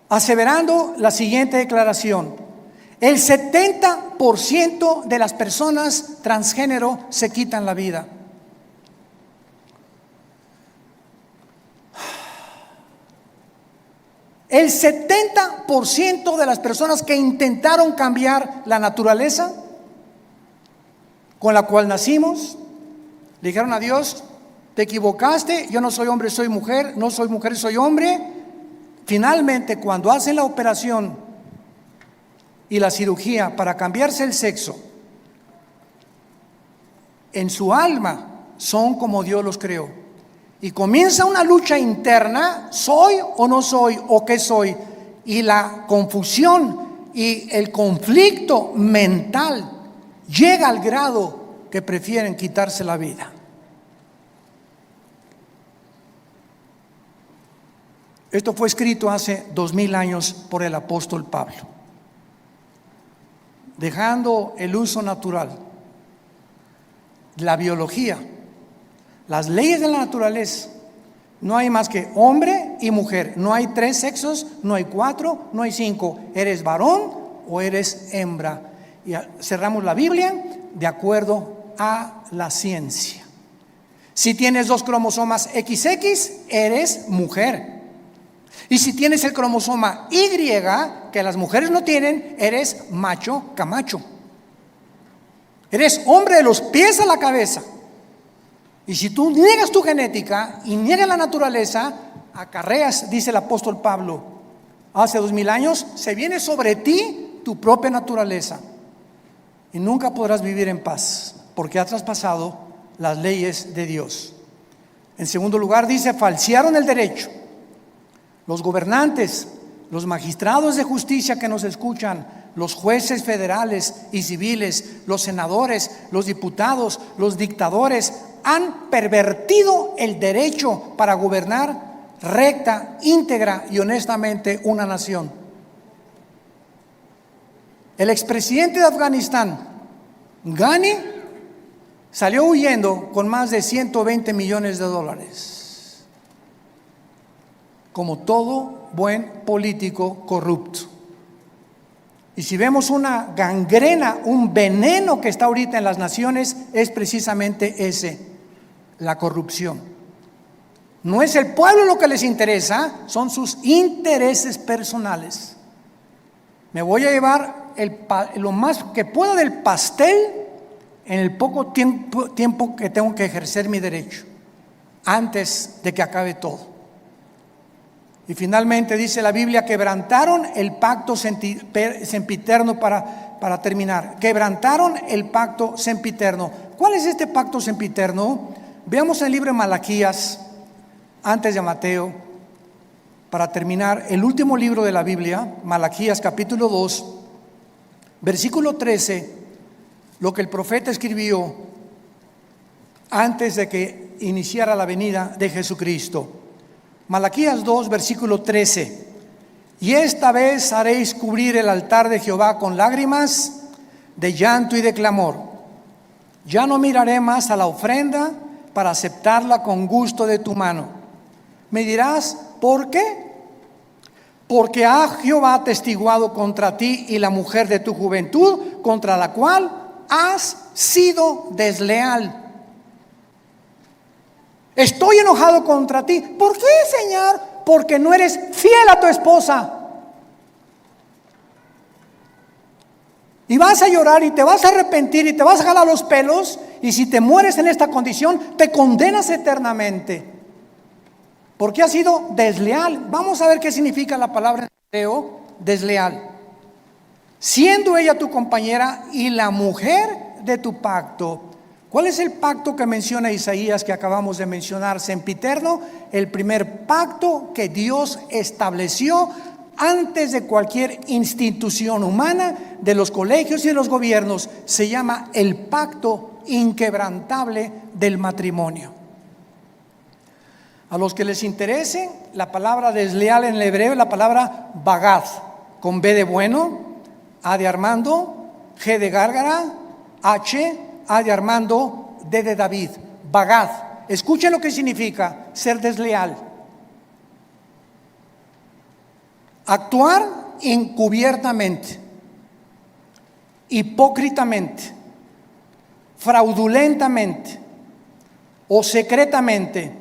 aseverando la siguiente declaración: el 70% de las personas transgénero se quitan la vida. El 70% de las personas que intentaron cambiar la naturaleza con la cual nacimos, le dijeron a Dios: te equivocaste, yo no soy hombre, soy mujer, no soy mujer, soy hombre. Finalmente, cuando hacen la operación y la cirugía para cambiarse el sexo, en su alma son como Dios los creó. Y comienza una lucha interna, ¿soy o no soy? ¿O qué soy? Y la confusión y el conflicto mental llega al grado que prefieren quitarse la vida. Esto fue escrito hace 2000 años por el apóstol Pablo, dejando el uso natural, la biología, las leyes de la naturaleza. No hay más que hombre y mujer. No hay 3 sexos, no hay 4, no hay 5. Eres varón o eres hembra. Y cerramos la Biblia de acuerdo a la ciencia. Si tienes 2 cromosomas XX, eres mujer. Y si tienes el cromosoma Y, que las mujeres no tienen, eres macho camacho. Eres hombre de los pies a la cabeza. Y si tú niegas tu genética y niegas la naturaleza, acarreas, dice el apóstol Pablo, hace 2000 años, se viene sobre ti tu propia naturaleza. Y nunca podrás vivir en paz, porque has traspasado las leyes de Dios. En segundo lugar, dice, falsearon el derecho. Los gobernantes, los magistrados de justicia que nos escuchan, los jueces federales y civiles, los senadores, los diputados, los dictadores, han pervertido el derecho para gobernar recta, íntegra y honestamente una nación. El expresidente de Afganistán, Ghani, salió huyendo con más de 120 millones de dólares, como todo buen político corrupto. Y si vemos una gangrena, un veneno que está ahorita en las naciones, es precisamente ese, la corrupción. No es el pueblo lo que les interesa, son sus intereses personales. Me voy a llevar lo más que pueda del pastel en el poco tiempo que tengo que ejercer mi derecho, antes de que acabe todo. Y finalmente dice la Biblia, quebrantaron el pacto sempiterno para terminar. Quebrantaron el pacto sempiterno. ¿Cuál es este pacto sempiterno? Veamos en el libro de Malaquías, antes de Mateo, para terminar, el último libro de la Biblia, Malaquías capítulo 2, versículo 13, lo que el profeta escribió antes de que iniciara la venida de Jesucristo. Malaquías 2, versículo 13. Y esta vez haréis cubrir el altar de Jehová con lágrimas, de llanto y de clamor. Ya no miraré más a la ofrenda para aceptarla con gusto de tu mano. Me dirás, ¿por qué? Porque ha Jehová atestiguado contra ti y la mujer de tu juventud, contra la cual has sido desleal. Estoy enojado contra ti. ¿Por qué, Señor? Porque no eres fiel a tu esposa. Y vas a llorar y te vas a arrepentir y te vas a jalar los pelos. Y si te mueres en esta condición, te condenas eternamente. Porque has sido desleal. Vamos a ver qué significa la palabra en hebreo, desleal. Siendo ella tu compañera y la mujer de tu pacto. ¿Cuál es el pacto que menciona Isaías que acabamos de mencionar? Sempiterno, el primer pacto que Dios estableció antes de cualquier institución humana, de los colegios y de los gobiernos. Se llama el pacto inquebrantable del matrimonio. A los que les interese, la palabra desleal en el hebreo es la palabra bagad, con B de bueno, A de Armando, G de Gárgara, H, A de Armando, D de David. Bagad. Escuchen lo que significa ser desleal. Actuar encubiertamente, hipócritamente, fraudulentamente o secretamente,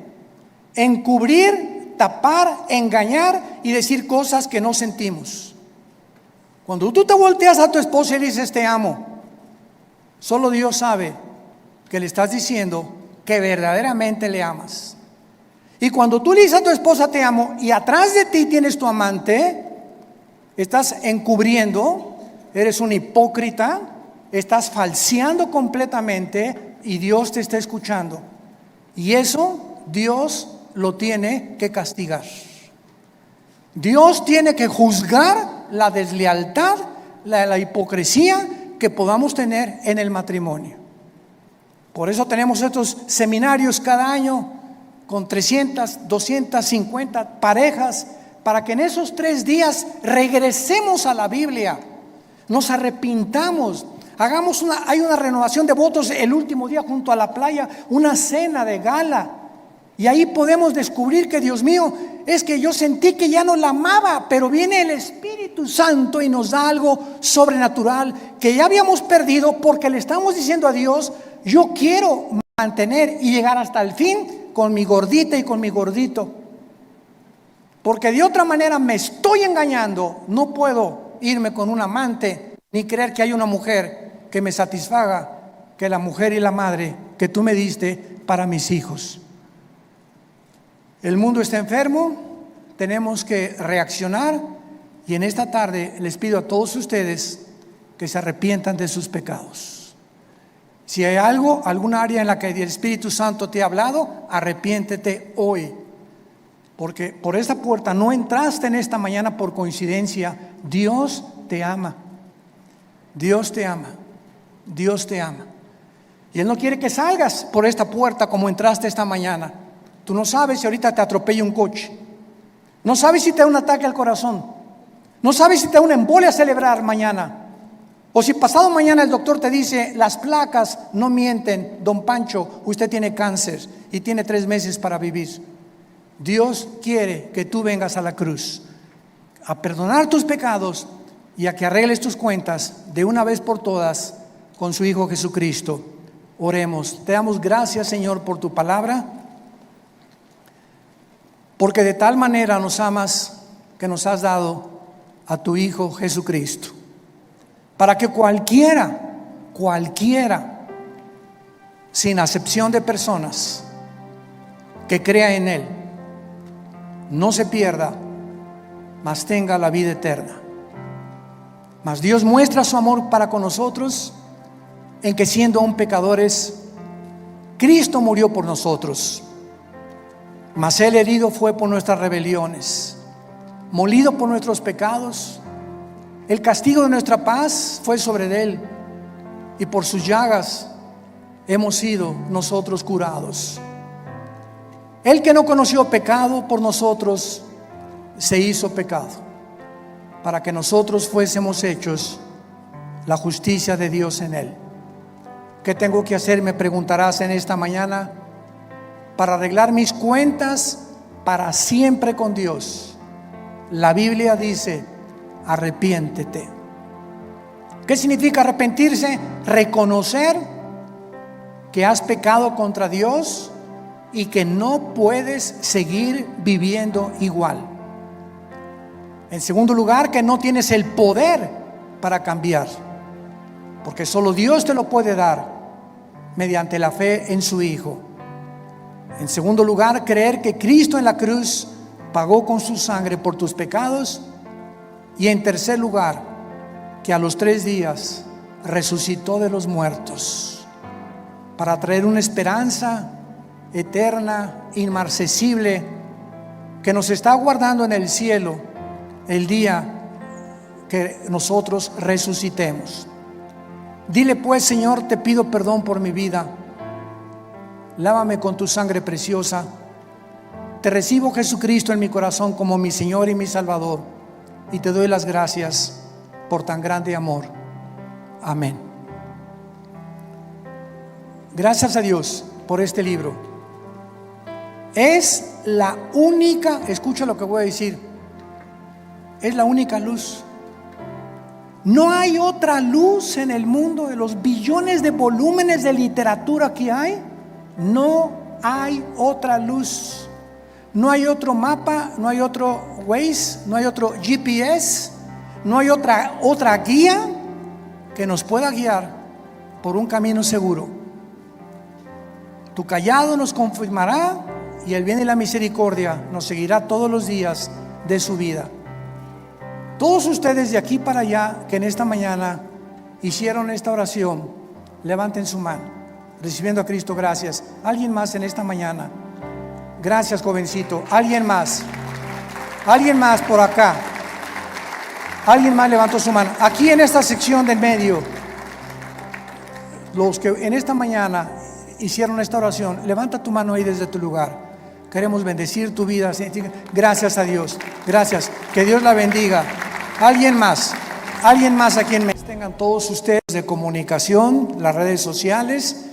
encubrir, tapar, engañar y decir cosas que no sentimos. Cuando tú te volteas a tu esposa y dices te amo, solo Dios sabe que le estás diciendo que verdaderamente le amas. Y cuando tú le dices a tu esposa te amo y atrás de ti tienes tu amante, estás encubriendo, eres un hipócrita, estás falseando completamente y Dios te está escuchando. Y eso Dios lo tiene que castigar. Dios tiene que juzgar la deslealtad, la hipocresía que podamos tener en el matrimonio. Por eso tenemos estos seminarios cada año con 300, 250 parejas, para que en esos 3 días regresemos a la Biblia, nos arrepintamos, hay una renovación de votos el último día junto a la playa, una cena de gala. Y ahí podemos descubrir que, Dios mío, es que yo sentí que ya no la amaba, pero viene el Espíritu Santo y nos da algo sobrenatural que ya habíamos perdido, porque le estamos diciendo a Dios: yo quiero mantener y llegar hasta el fin con mi gordita y con mi gordito, porque de otra manera me estoy engañando. No puedo irme con un amante ni creer que hay una mujer que me satisfaga, que la mujer y la madre que tú me diste para mis hijos. El mundo está enfermo, tenemos que reaccionar, y en esta tarde les pido a todos ustedes que se arrepientan de sus pecados. Si hay alguna área en la que el Espíritu Santo te ha hablado, arrepiéntete hoy, porque por esta puerta no entraste en esta mañana por coincidencia. Dios te ama, Dios te ama, Dios te ama, y Él no quiere que salgas por esta puerta como entraste esta mañana. Tú no sabes si ahorita te atropella un coche, no sabes si te da un ataque al corazón, no sabes si te da una embolia cerebral mañana, o si pasado mañana el doctor te dice: las placas no mienten, don Pancho, usted tiene cáncer y tiene 3 meses para vivir. Dios quiere que tú vengas a la cruz a perdonar tus pecados y a que arregles tus cuentas de una vez por todas con su Hijo Jesucristo. Oremos. Te damos gracias, Señor, por tu palabra, porque de tal manera nos amas que nos has dado a tu Hijo Jesucristo, para que cualquiera, sin acepción de personas, que crea en Él, no se pierda, mas tenga la vida eterna. Mas Dios muestra su amor para con nosotros en que, siendo aún pecadores, Cristo murió por nosotros. Mas Él herido fue por nuestras rebeliones, molido por nuestros pecados. El castigo de nuestra paz fue sobre Él, y por sus llagas hemos sido nosotros curados. Él, que no conoció pecado, por nosotros se hizo pecado, para que nosotros fuésemos hechos la justicia de Dios en Él. ¿Qué tengo que hacer?, me preguntarás en esta mañana, para arreglar mis cuentas para siempre con Dios. La Biblia dice: arrepiéntete. ¿Qué significa arrepentirse? Reconocer que has pecado contra Dios y que no puedes seguir viviendo igual. En segundo lugar, que no tienes el poder para cambiar, porque solo Dios te lo puede dar mediante la fe en su Hijo. En segundo lugar, creer que Cristo en la cruz pagó con su sangre por tus pecados. Y en tercer lugar, que a los 3 días resucitó de los muertos para traer una esperanza eterna, inmarcesible, que nos está aguardando en el cielo el día que nosotros resucitemos. Dile pues: Señor, te pido perdón por mi vida, lávame con tu sangre preciosa. Te recibo, Jesucristo, en mi corazón como mi Señor y mi Salvador, y te doy las gracias por tan grande amor. Amén. Gracias a Dios por este libro. Es la única, escucha lo que voy a decir, es la única luz. No hay otra luz en el mundo. De los billones de volúmenes de literatura que hay, no hay otra luz. No hay otro mapa, no hay otro Waze, no hay otro GPS, no hay otra guía que nos pueda guiar por un camino seguro. Tu cayado nos confirmará y el bien y la misericordia nos seguirá todos los días de su vida. Todos ustedes de aquí para allá que en esta mañana hicieron esta oración, levanten su mano, recibiendo a Cristo. Gracias. ¿Alguien más en esta mañana? Gracias, jovencito. ¿Alguien más? ¿Alguien más por acá? ¿Alguien más levantó su mano? Aquí en esta sección del medio, los que en esta mañana hicieron esta oración, levanta tu mano ahí desde tu lugar. Queremos bendecir tu vida. Gracias a Dios. Gracias. Que Dios la bendiga. ¿Alguien más? ¿Alguien más a quien me tengan todos ustedes de comunicación? Las redes sociales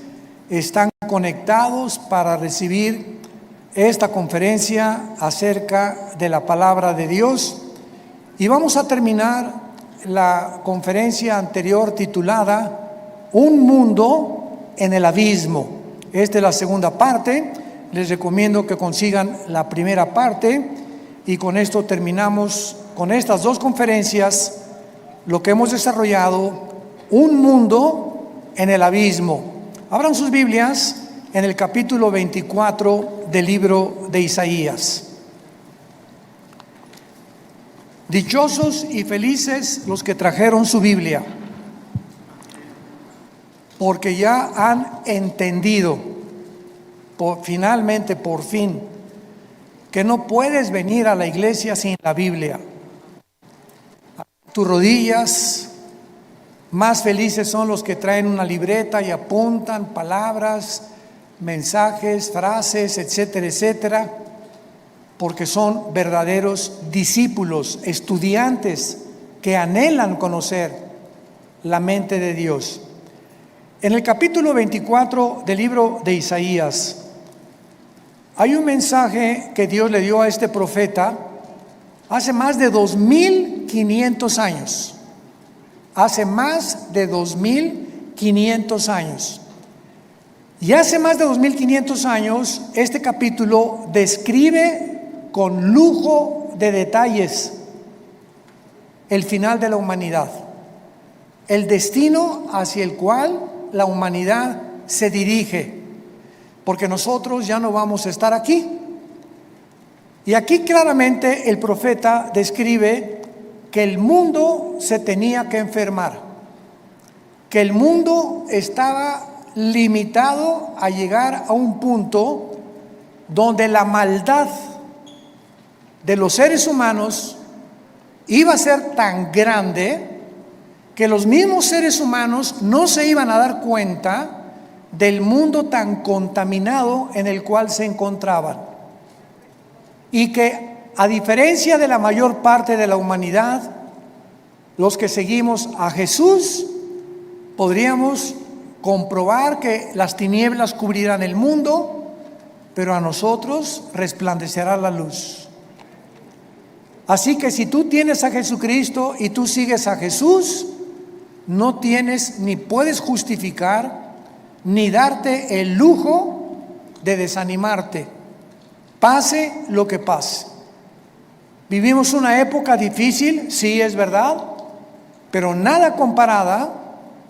están conectados para recibir esta conferencia acerca de la palabra de Dios. Y vamos a terminar la conferencia anterior titulada Un mundo en el abismo. Esta es la segunda parte. Les recomiendo que consigan la primera parte y con esto terminamos con estas dos conferencias lo que hemos desarrollado, Un mundo en el abismo. Abran sus Biblias en el capítulo 24 del libro de Isaías. Dichosos y felices los que trajeron su Biblia, porque ya han entendido, finalmente, por fin, que no puedes venir a la iglesia sin la Biblia. Tus rodillas, más felices son los que traen una libreta y apuntan palabras, mensajes, frases, etcétera, etcétera, porque son verdaderos discípulos, estudiantes que anhelan conocer la mente de Dios. En el capítulo 24 del libro de Isaías hay un mensaje que Dios le dio a este profeta hace más de 2500 años. Hace más de 2500 años. Y hace más de 2500 años este capítulo describe con lujo de detalles el final de la humanidad, el destino hacia el cual la humanidad se dirige, porque nosotros ya no vamos a estar aquí. Y aquí claramente el profeta describe que el mundo se tenía que enfermar, que el mundo estaba limitado a llegar a un punto donde la maldad de los seres humanos iba a ser tan grande que los mismos seres humanos no se iban a dar cuenta del mundo tan contaminado en el cual se encontraban. Y que a diferencia de la mayor parte de la humanidad, los que seguimos a Jesús, podríamos comprobar que las tinieblas cubrirán el mundo, pero a nosotros resplandecerá la luz. Así que si tú tienes a Jesucristo y tú sigues a Jesús, no tienes ni puedes justificar ni darte el lujo de desanimarte, pase lo que pase. Vivimos una época difícil, sí es verdad, pero nada comparada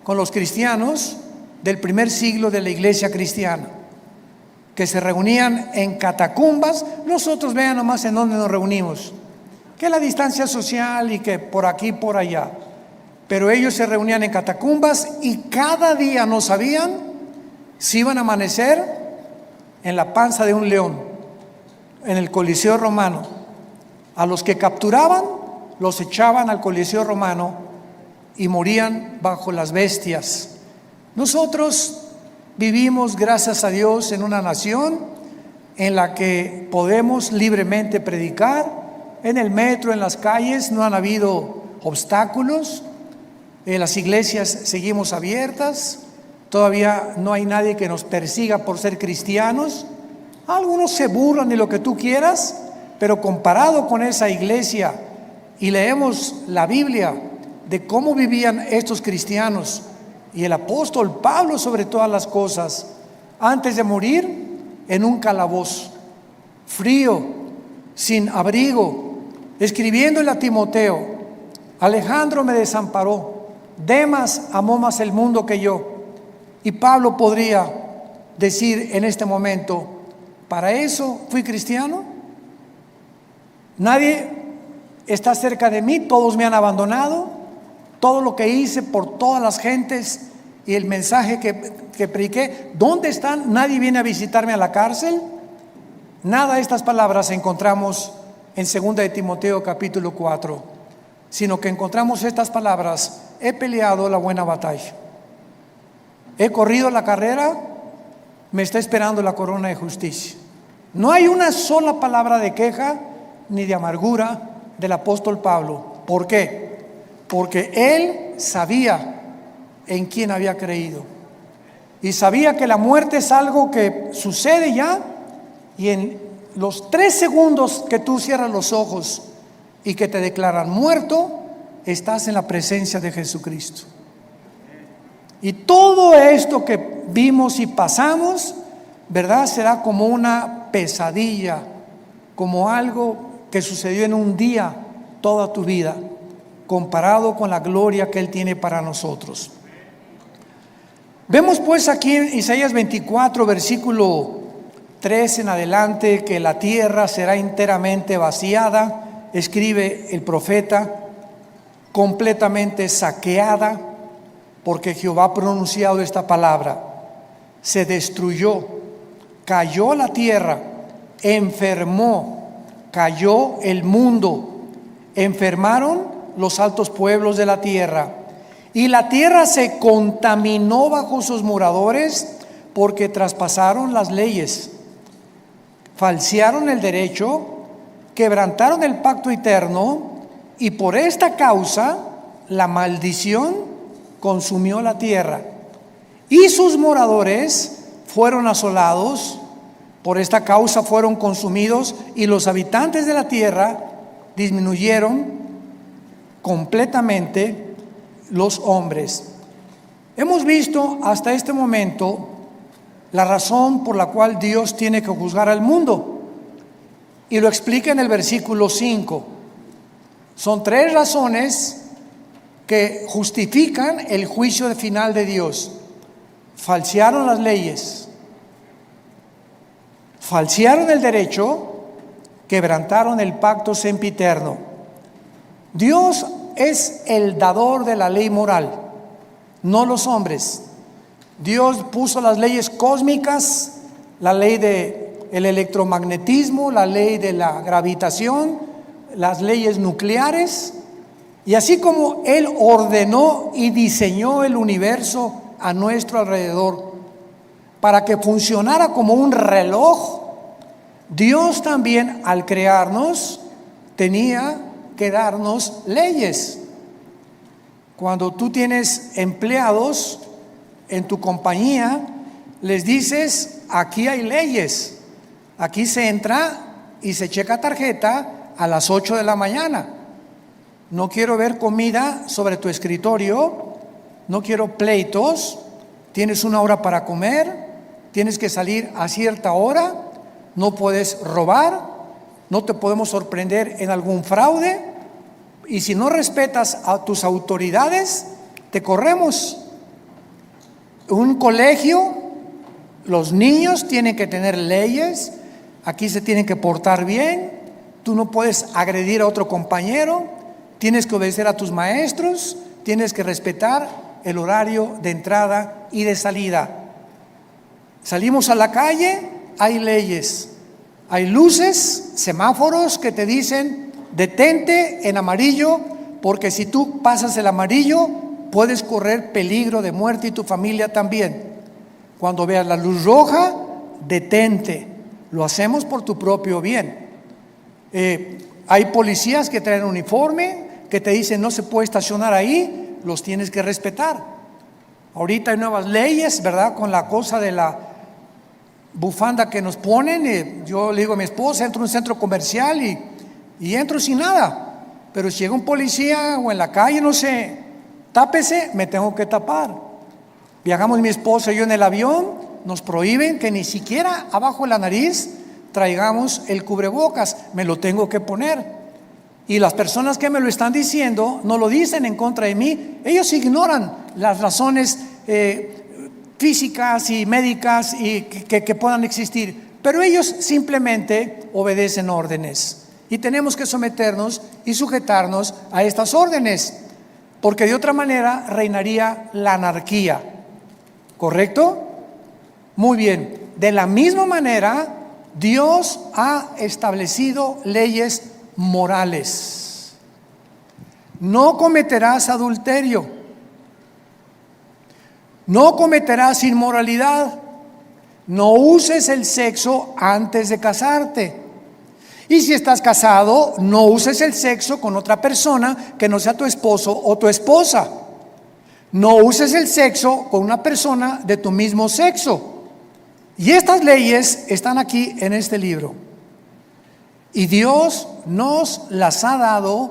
con los cristianos del primer siglo de la iglesia cristiana, que se reunían en catacumbas. Nosotros vean nomás en dónde nos reunimos, que la distancia social y que por aquí, por allá. Pero ellos se reunían en catacumbas y cada día no sabían si iban a amanecer en la panza de un león, en el Coliseo romano. A los que capturaban, los echaban al Coliseo romano y morían bajo las bestias. Nosotros vivimos, gracias a Dios, en una nación en la que podemos libremente predicar. En el metro, en las calles, no han habido obstáculos. En las iglesias seguimos abiertas. Todavía no hay nadie que nos persiga por ser cristianos. Algunos se burlan de lo que tú quieras, pero comparado con esa iglesia, y leemos la Biblia de cómo vivían estos cristianos y el apóstol Pablo sobre todas las cosas, antes de morir en un calabozo, frío, sin abrigo, escribiéndole a Timoteo: Alejandro me desamparó, Demas amó más el mundo que yo. Y Pablo podría decir en este momento, ¿para eso fui cristiano? Nadie está cerca de mí, todos me han abandonado, todo lo que hice por todas las gentes y el mensaje que prediqué, ¿dónde están? Nadie viene a visitarme a la cárcel. Nada de estas palabras encontramos en 2 de Timoteo capítulo 4, sino que encontramos estas palabras: he peleado la buena batalla, he corrido la carrera, me está esperando la corona de justicia. No hay una sola palabra de queja ni de amargura del apóstol Pablo. ¿Por qué? Porque él sabía en quién había creído y sabía que la muerte es algo que sucede ya, y en los 3 segundos que tú cierras los ojos y que te declaran muerto, estás en la presencia de Jesucristo. Y todo esto que vimos y pasamos, ¿verdad?, será como una pesadilla, como algo que sucedió en un día toda tu vida, comparado con la gloria que Él tiene para nosotros. Vemos pues aquí en Isaías 24, versículo 3 en adelante, que la tierra será enteramente vaciada, escribe el profeta, completamente saqueada, porque Jehová ha pronunciado esta palabra: se destruyó, cayó la tierra, enfermó, cayó el mundo, enfermaron los altos pueblos de la tierra, y la tierra se contaminó bajo sus moradores, porque traspasaron las leyes, falsearon el derecho, quebrantaron el pacto eterno, y por esta causa la maldición consumió la tierra, y sus moradores fueron asolados. Por esta causa fueron consumidos, y los habitantes de la tierra disminuyeron completamente los hombres. Hemos visto hasta este momento la razón por la cual Dios tiene que juzgar al mundo, y lo explica en el versículo 5. Son 3 razones que justifican el juicio final de Dios: falsearon las leyes, falsearon el derecho, quebrantaron el pacto sempiterno. Dios es el dador de la ley moral, no los hombres. Dios puso las leyes cósmicas, la ley del electromagnetismo, la ley de la gravitación, las leyes nucleares, y así como Él ordenó y diseñó el universo a nuestro alrededor para que funcionara como un reloj, Dios también, al crearnos, tenía que darnos leyes. Cuando tú tienes empleados en tu compañía, les dices: aquí hay leyes, aquí se entra y se checa tarjeta a las 8 de la mañana. No quiero ver comida sobre tu escritorio, no quiero pleitos, tienes 1 hora para comer, tienes que salir a cierta hora, no puedes robar, no te podemos sorprender en algún fraude, y si no respetas a tus autoridades, te corremos. Un colegio, los niños tienen que tener leyes, aquí se tienen que portar bien, tú no puedes agredir a otro compañero, tienes que obedecer a tus maestros, tienes que respetar el horario de entrada y de salida. Salimos a la calle, hay leyes, hay luces, semáforos que te dicen: detente en amarillo, porque si tú pasas el amarillo puedes correr peligro de muerte, y tu familia también. Cuando veas la luz roja, detente. Lo hacemos por tu propio bien. Hay policías que traen uniforme, que te dicen: no se puede estacionar ahí, los tienes que respetar. Ahorita hay nuevas leyes, ¿verdad?, con la cosa de la bufanda que nos ponen. Yo le digo a mi esposa: entro a un centro comercial y entro sin nada, pero si llega un policía o en la calle, no sé, tápese, me tengo que tapar. Viajamos mi esposa y yo en el avión, nos prohíben que ni siquiera abajo de la nariz traigamos el cubrebocas, me lo tengo que poner. Y las personas que me lo están diciendo no lo dicen en contra de mí, ellos ignoran las razones físicas y médicas y que puedan existir, pero ellos simplemente obedecen órdenes y tenemos que someternos y sujetarnos a estas órdenes, porque de otra manera reinaría la anarquía. ¿Correcto? Muy bien. De la misma manera, Dios ha establecido leyes morales. No cometerás adulterio. No cometerás inmoralidad. No uses el sexo antes de casarte. Y si estás casado, no uses el sexo con otra persona que no sea tu esposo o tu esposa. No uses el sexo con una persona de tu mismo sexo. Y estas leyes están aquí en este libro. Y Dios nos las ha dado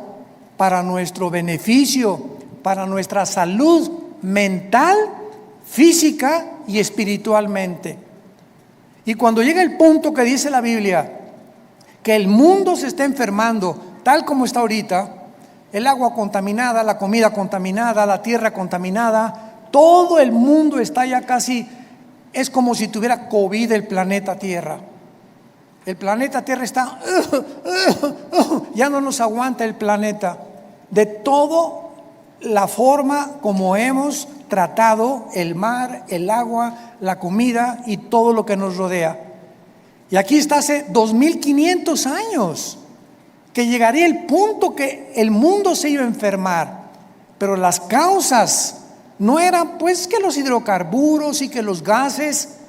para nuestro beneficio, para nuestra salud mental, física y espiritualmente. Y cuando llega el punto que dice la Biblia, que el mundo se está enfermando tal como está ahorita, el agua contaminada, la comida contaminada, la tierra contaminada, todo el mundo está ya casi, es como si tuviera COVID el planeta Tierra. El planeta Tierra está, ya no nos aguanta el planeta, de toda la forma como hemos tratado el mar, el agua, la comida y todo lo que nos rodea. Y aquí está hace 2500 años que llegaría el punto que el mundo se iba a enfermar, pero las causas no eran pues que los hidrocarburos y que los gases,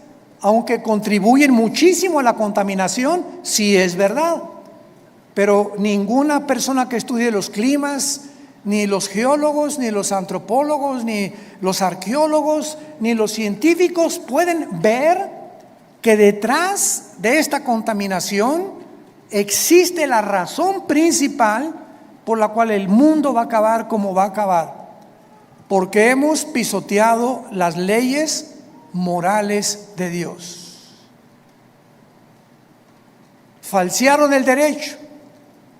aunque contribuyen muchísimo a la contaminación, sí es verdad, pero ninguna persona que estudie los climas, ni los geólogos, ni los antropólogos, ni los arqueólogos, ni los científicos pueden ver que detrás de esta contaminación existe la razón principal por la cual el mundo va a acabar como va a acabar, porque hemos pisoteado las leyes morales de Dios. Falsearon el derecho.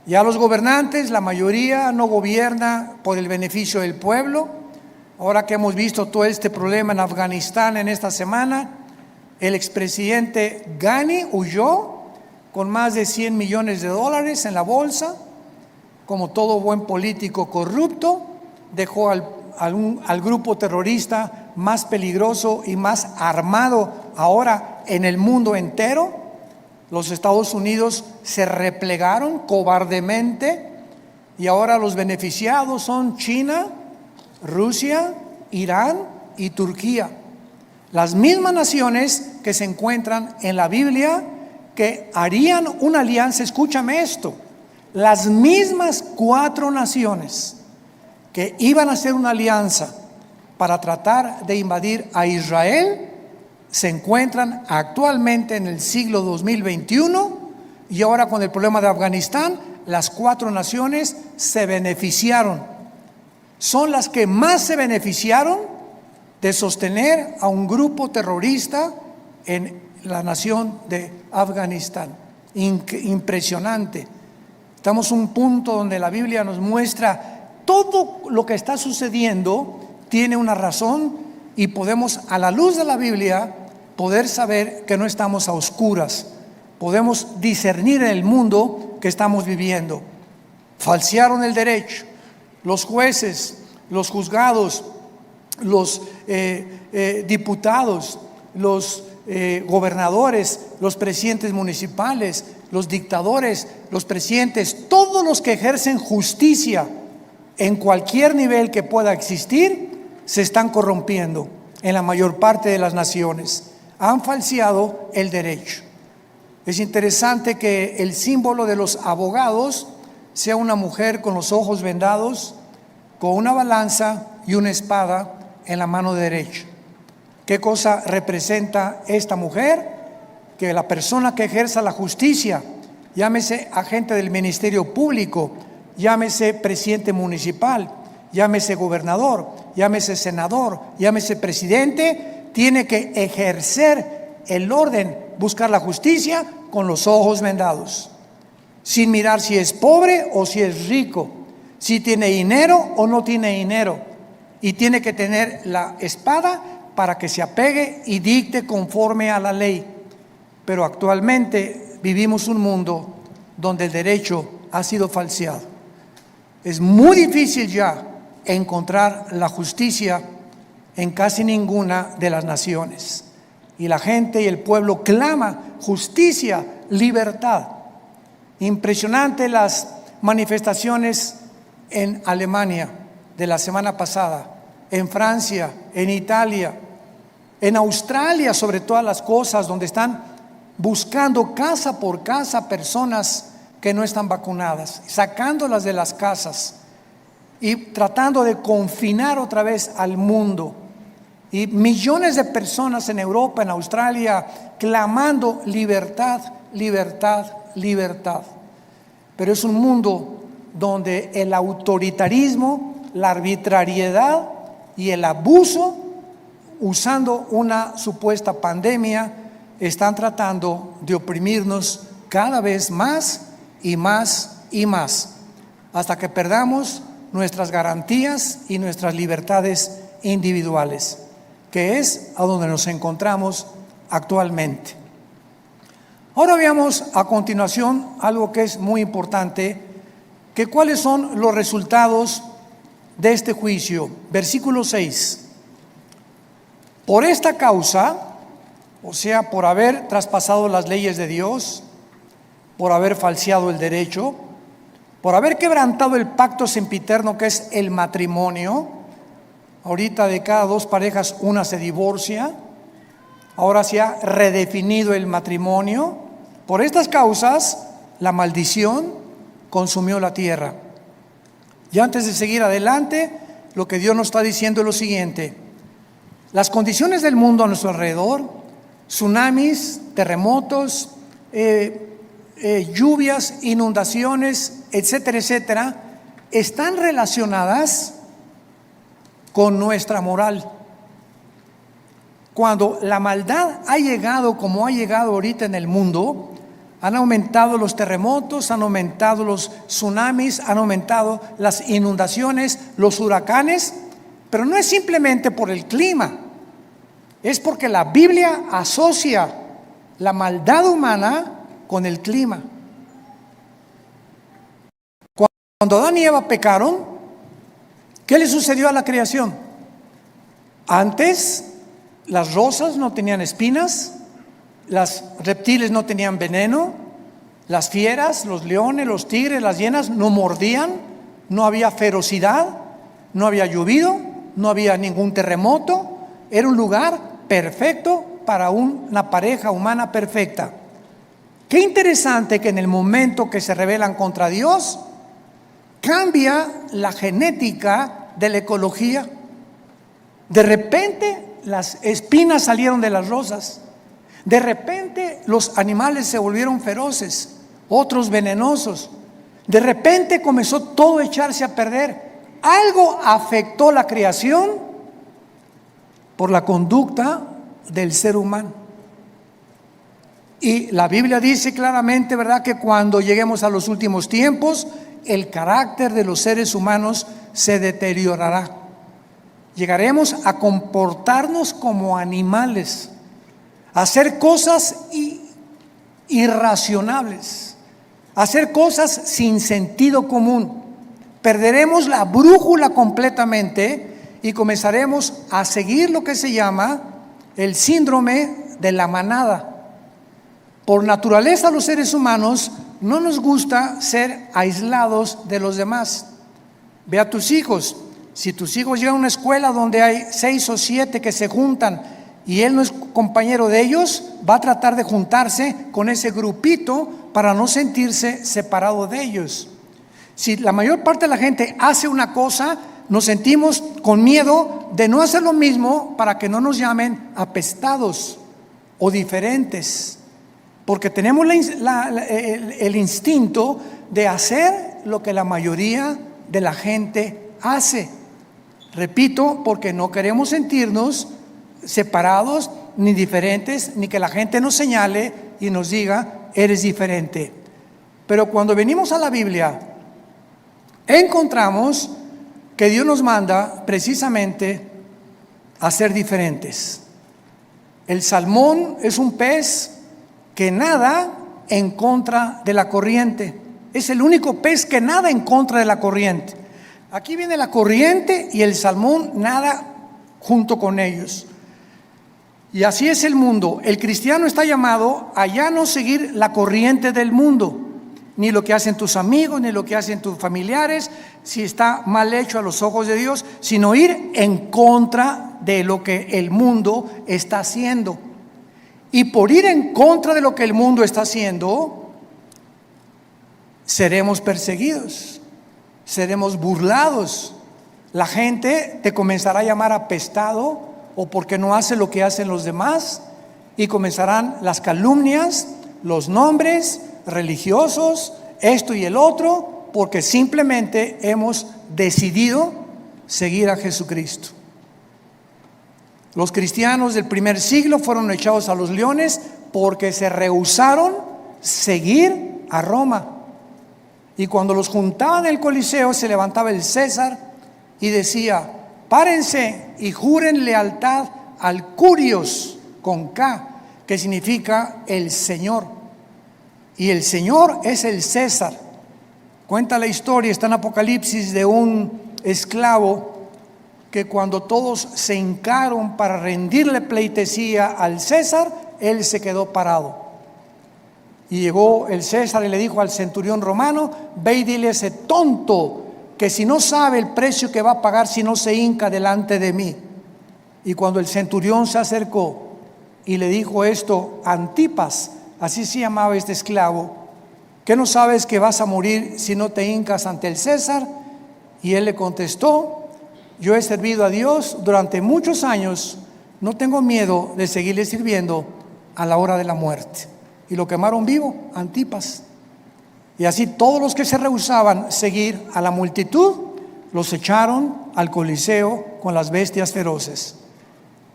Ya los gobernantes, la mayoría no gobierna por el beneficio del pueblo. Ahora que hemos visto todo este problema en Afganistán en esta semana, el expresidente Ghani huyó con más de $100 millones en la bolsa. Como todo buen político corrupto, dejó al grupo terrorista más peligroso y más armado ahora en el mundo entero. Los Estados Unidos se replegaron cobardemente y ahora los beneficiados son China, Rusia, Irán y Turquía. Las mismas naciones que se encuentran en la Biblia que harían una alianza, escúchame esto, las mismas 4 naciones que iban a hacer una alianza para tratar de invadir a Israel, se encuentran actualmente en el siglo 2021 y ahora con el problema de Afganistán, las 4 naciones se beneficiaron. Son las que más se beneficiaron de sostener a un grupo terrorista en la nación de Afganistán. Impresionante. Estamos en un punto donde la Biblia nos muestra todo lo que está sucediendo tiene una razón y podemos, a la luz de la Biblia, poder saber que no estamos a oscuras. Podemos discernir en el mundo que estamos viviendo. Falsearon el derecho. Los jueces, los juzgados, los diputados, los gobernadores, los presidentes municipales, los dictadores, los presidentes, todos los que ejercen justicia en cualquier nivel que pueda existir, se están corrompiendo en la mayor parte de las naciones. Han falseado el derecho. Es interesante que el símbolo de los abogados sea una mujer con los ojos vendados, con una balanza y una espada en la mano derecha. ¿Qué cosa representa esta mujer? Que la persona que ejerza la justicia, llámese agente del ministerio público, llámese presidente municipal, llámese gobernador, llámese senador, llámese presidente, tiene que ejercer el orden, buscar la justicia con los ojos vendados, sin mirar si es pobre o si es rico, si tiene dinero o no tiene dinero, y tiene que tener la espada para que se apegue y dicte conforme a la ley. Pero actualmente vivimos un mundo donde el derecho ha sido falseado. Es muy difícil ya encontrar la justicia en casi ninguna de las naciones. Y la gente y el pueblo clama justicia, libertad. Impresionante las manifestaciones en Alemania de la semana pasada, en Francia, en Italia, en Australia, sobre todas las cosas, donde están buscando casa por casa personas que no están vacunadas, sacándolas de las casas y tratando de confinar otra vez al mundo. Y millones de personas en Europa, en Australia, clamando libertad, libertad, libertad. Pero es un mundo donde el autoritarismo, la arbitrariedad y el abuso, usando una supuesta pandemia, están tratando de oprimirnos cada vez más y más y más, hasta que perdamos nuestras garantías y nuestras libertades individuales, que es a donde nos encontramos actualmente. Ahora veamos a continuación algo que es muy importante, que cuáles son los resultados de este juicio. Versículo 6. Por esta causa, o sea, por haber traspasado las leyes de Dios, por haber falseado el derecho, por haber quebrantado el pacto sempiterno que es el matrimonio. Ahorita de cada dos parejas una se divorcia. Ahora se ha redefinido el matrimonio. Por estas causas, la maldición consumió la tierra. Y antes de seguir adelante, lo que Dios nos está diciendo es lo siguiente: las condiciones del mundo a nuestro alrededor, tsunamis, terremotos, lluvias, inundaciones, etcétera, etcétera, están relacionadas con nuestra moral. Cuando la maldad ha llegado como ha llegado ahorita en el mundo, han aumentado los terremotos, han aumentado los tsunamis, han aumentado las inundaciones, los huracanes, pero no es simplemente por el clima, es porque la Biblia asocia la maldad humana con el clima. Cuando Adán y Eva pecaron, ¿qué le sucedió a la creación? Antes, las rosas no tenían espinas, los reptiles no tenían veneno, las fieras, los leones, los tigres, las hienas no mordían, no había ferocidad, no había llovido, no había ningún terremoto. Era un lugar perfecto para una pareja humana perfecta. Qué interesante que en el momento que se rebelan contra Dios, cambia la genética de la ecología. De repente las espinas salieron de las rosas. De repente los animales se volvieron feroces, otros venenosos. De repente comenzó todo a echarse a perder. Algo afectó la creación por la conducta del ser humano. Y la Biblia dice claramente, ¿verdad?, que cuando lleguemos a los últimos tiempos, el carácter de los seres humanos se deteriorará. Llegaremos a comportarnos como animales, a hacer cosas irracionables, a hacer cosas sin sentido común. Perderemos la brújula completamente y comenzaremos a seguir lo que se llama el síndrome de la manada. Por naturaleza, los seres humanos no nos gusta ser aislados de los demás. Ve a tus hijos. Si tus hijos llegan a una escuela donde hay 6 o 7 que se juntan y él no es compañero de ellos, va a tratar de juntarse con ese grupito para no sentirse separado de ellos. Si la mayor parte de la gente hace una cosa, nos sentimos con miedo de no hacer lo mismo para que no nos llamen apestados o diferentes, porque tenemos el instinto de hacer lo que la mayoría de la gente hace. Repito, porque no queremos sentirnos separados ni diferentes, ni que la gente nos señale y nos diga, eres diferente. Pero cuando venimos a la Biblia, encontramos que Dios nos manda precisamente a ser diferentes. El salmón es un pez que nada en contra de la corriente. Es el único pez que nada en contra de la corriente. Aquí viene la corriente y el salmón nada junto con ellos. Y así es el mundo. El cristiano está llamado a ya no seguir la corriente del mundo, ni lo que hacen tus amigos, ni lo que hacen tus familiares, si está mal hecho a los ojos de Dios, sino ir en contra de lo que el mundo está haciendo. Y por ir en contra de lo que el mundo está haciendo, seremos perseguidos, seremos burlados. La gente te comenzará a llamar apestado o porque no hace lo que hacen los demás, y comenzarán las calumnias, los nombres religiosos, esto y el otro, porque simplemente hemos decidido seguir a Jesucristo. Los cristianos del primer siglo fueron echados a los leones porque se rehusaron seguir a Roma. Y cuando los juntaban en el Coliseo, se levantaba el César y decía: párense y juren lealtad al Curios, con K, que significa el Señor. Y el Señor es el César. Cuenta la historia, está en Apocalipsis, de un esclavo que cuando todos se hincaron para rendirle pleitesía al César, él se quedó parado. Y llegó el César y le dijo al centurión romano: ve y dile a ese tonto que si no sabe el precio que va a pagar si no se hinca delante de mí. Y cuando el centurión se acercó y le dijo esto a Antipas, así se llamaba este esclavo: ¿qué no sabes que vas a morir si no te hincas ante el César? Y él le contestó: yo he servido a Dios durante muchos años, no tengo miedo de seguirle sirviendo a la hora de la muerte. Y lo quemaron vivo, Antipas. Y así todos los que se rehusaban seguir a la multitud, los echaron al Coliseo con las bestias feroces.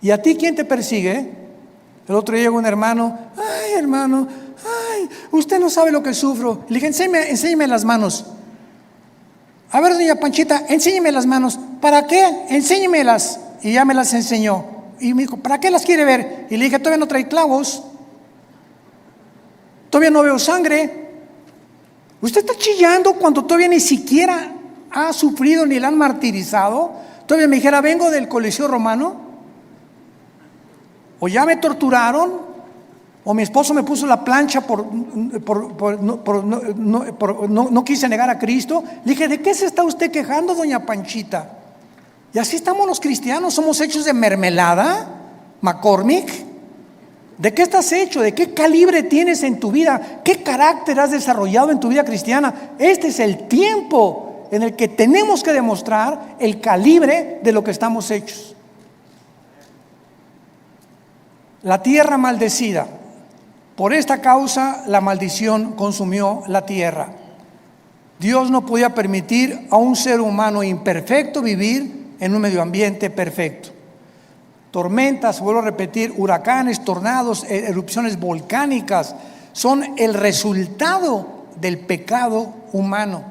¿Y a ti quién te persigue? El otro día llegó un hermano: ay, hermano, ay, usted no sabe lo que sufro. Le dije: enséñeme las manos. A ver, doña Panchita, enséñeme las manos. ¿Para qué? Enséñemelas. Y ya me las enseñó. Y me dijo: ¿para qué las quiere ver? Y le dije: todavía no trae clavos, todavía no veo sangre. Usted está chillando cuando todavía ni siquiera ha sufrido ni la han martirizado. Todavía me dijera: vengo del Coliseo Romano, o ya me torturaron, o mi esposo me puso la plancha por no quise negar a Cristo. Le dije: ¿de qué se está usted quejando, doña Panchita? Y así estamos los cristianos, somos hechos de mermelada, McCormick. ¿De qué estás hecho? ¿De qué calibre tienes en tu vida? ¿Qué carácter has desarrollado en tu vida cristiana? Este es el tiempo en el que tenemos que demostrar el calibre de lo que estamos hechos. La tierra maldecida. Por esta causa la maldición consumió la tierra. Dios no podía permitir a un ser humano imperfecto vivir en un medio ambiente perfecto. Tormentas, vuelvo a repetir, huracanes, tornados, erupciones volcánicas son el resultado del pecado humano,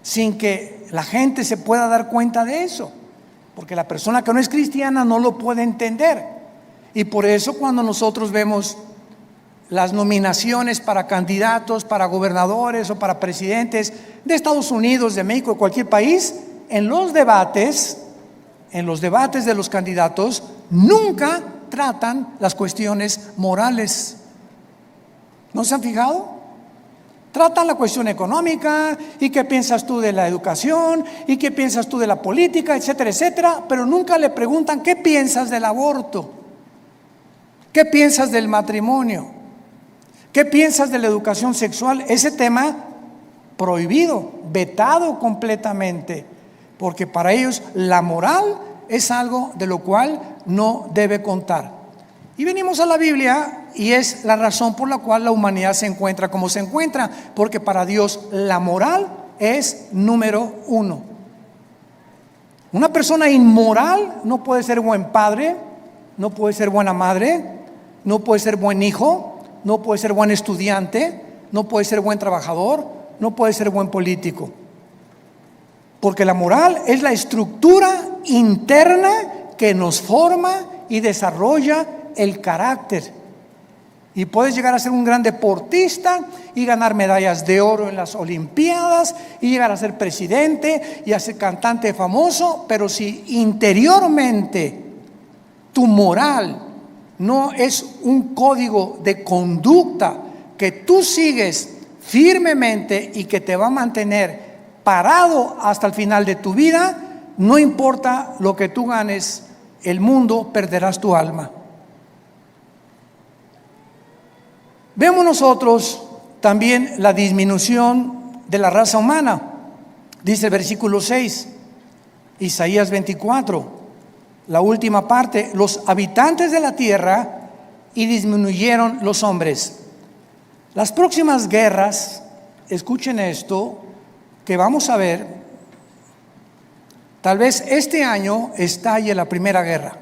sin que la gente se pueda dar cuenta de eso, porque la persona que no es cristiana no lo puede entender. Y por eso cuando nosotros vemos las nominaciones para candidatos, para gobernadores o para presidentes de Estados Unidos, de México, de cualquier país, en los debates de los candidatos nunca tratan las cuestiones morales. ¿No se han fijado? Tratan la cuestión económica, y qué piensas tú de la educación, y qué piensas tú de la política, etcétera, etcétera, pero nunca le preguntan: ¿qué piensas del aborto? ¿Qué piensas del matrimonio? ¿Qué piensas de la educación sexual? Ese tema prohibido, vetado completamente, porque para ellos la moral es algo de lo cual no debe contar. Y venimos a la Biblia, y es la razón por la cual la humanidad se encuentra como se encuentra, porque para Dios la moral es número uno. Una persona inmoral no puede ser buen padre, no puede ser buena madre, no puede ser buen hijo, no puede ser buen estudiante, no puede ser buen trabajador, no puede ser buen político. Porque la moral es la estructura interna que nos forma y desarrolla el carácter. Y puedes llegar a ser un gran deportista y ganar medallas de oro en las Olimpiadas y llegar a ser presidente y a ser cantante famoso, pero si interiormente tu moral no es un código de conducta que tú sigues firmemente y que te va a mantener parado hasta el final de tu vida, no importa lo que tú ganes, el mundo, perderás tu alma. Vemos nosotros también la disminución de la raza humana. Dice el versículo 6, Isaías 24, la última parte: los habitantes de la tierra y disminuyeron los hombres. Las próximas guerras, escuchen esto, que vamos a ver, tal vez este año estalle la primera guerra.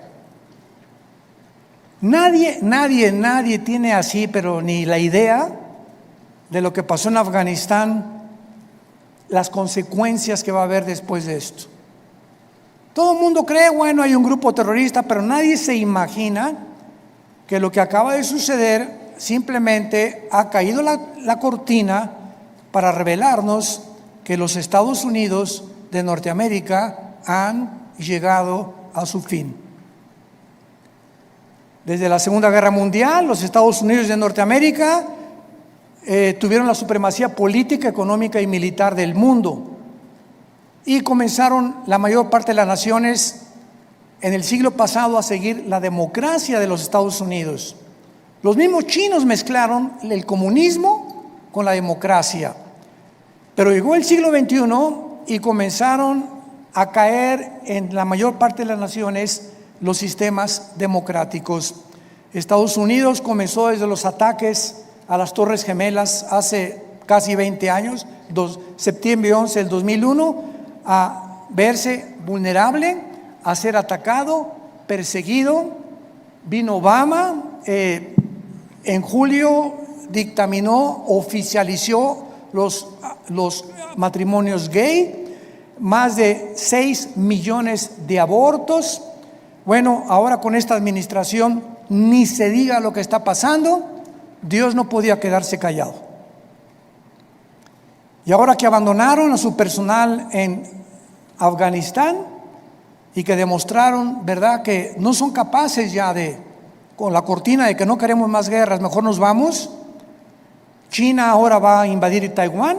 Nadie tiene así, pero ni la idea de lo que pasó en Afganistán, las consecuencias que va a haber después de esto. Todo el mundo cree, bueno, hay un grupo terrorista, pero nadie se imagina que lo que acaba de suceder simplemente ha caído la cortina para revelarnos que los Estados Unidos de Norteamérica han llegado a su fin. Desde la Segunda Guerra Mundial, los Estados Unidos de Norteamérica tuvieron la supremacía política, económica y militar del mundo. Y comenzaron la mayor parte de las naciones en el siglo pasado a seguir la democracia de los Estados Unidos. Los mismos chinos mezclaron el comunismo con la democracia. Pero llegó el siglo XXI y comenzaron a caer en la mayor parte de las naciones los sistemas democráticos. Estados Unidos comenzó desde los ataques a las Torres Gemelas hace casi 20 años, septiembre 11 del 2001, a verse vulnerable, a ser atacado, perseguido. Vino Obama, en julio dictaminó, oficializó los matrimonios gay, más de 6 millones de abortos. Bueno, ahora con esta administración ni se diga lo que está pasando. Dios no podía quedarse callado. Y ahora que abandonaron a su personal en Afganistán y que demostraron, ¿verdad?, que no son capaces ya con la cortina de que no queremos más guerras, mejor nos vamos. China ahora va a invadir Taiwán.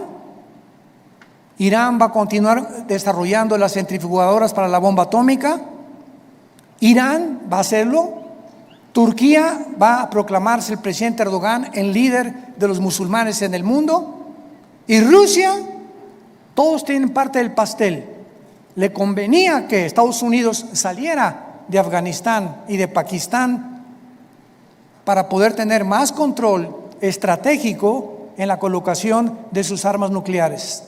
Irán va a continuar desarrollando las centrifugadoras para la bomba atómica. Irán va a hacerlo. Turquía va a proclamarse el presidente Erdogan el líder de los musulmanes en el mundo. Y Rusia, todos tienen parte del pastel. Le convenía que Estados Unidos saliera de Afganistán y de Pakistán para poder tener más control estratégico en la colocación de sus armas nucleares.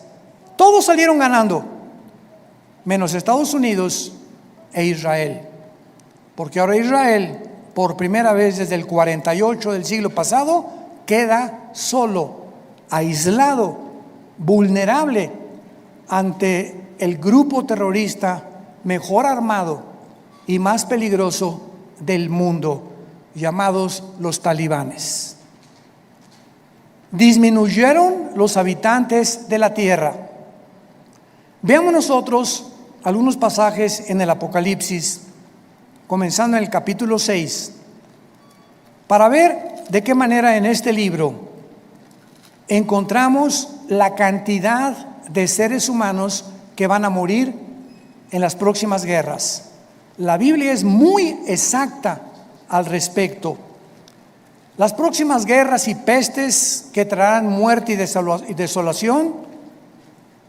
Todos salieron ganando, menos Estados Unidos e Israel. Porque ahora Israel, por primera vez desde el 48 del siglo pasado, queda solo, aislado, vulnerable ante el grupo terrorista mejor armado y más peligroso del mundo, llamados los talibanes. Disminuyeron los habitantes de la tierra. Veamos nosotros algunos pasajes en el Apocalipsis, comenzando en el capítulo 6, para ver de qué manera en este libro encontramos la cantidad de seres humanos que van a morir en las próximas guerras. La Biblia es muy exacta al respecto. Las próximas guerras y pestes que traerán muerte y desolación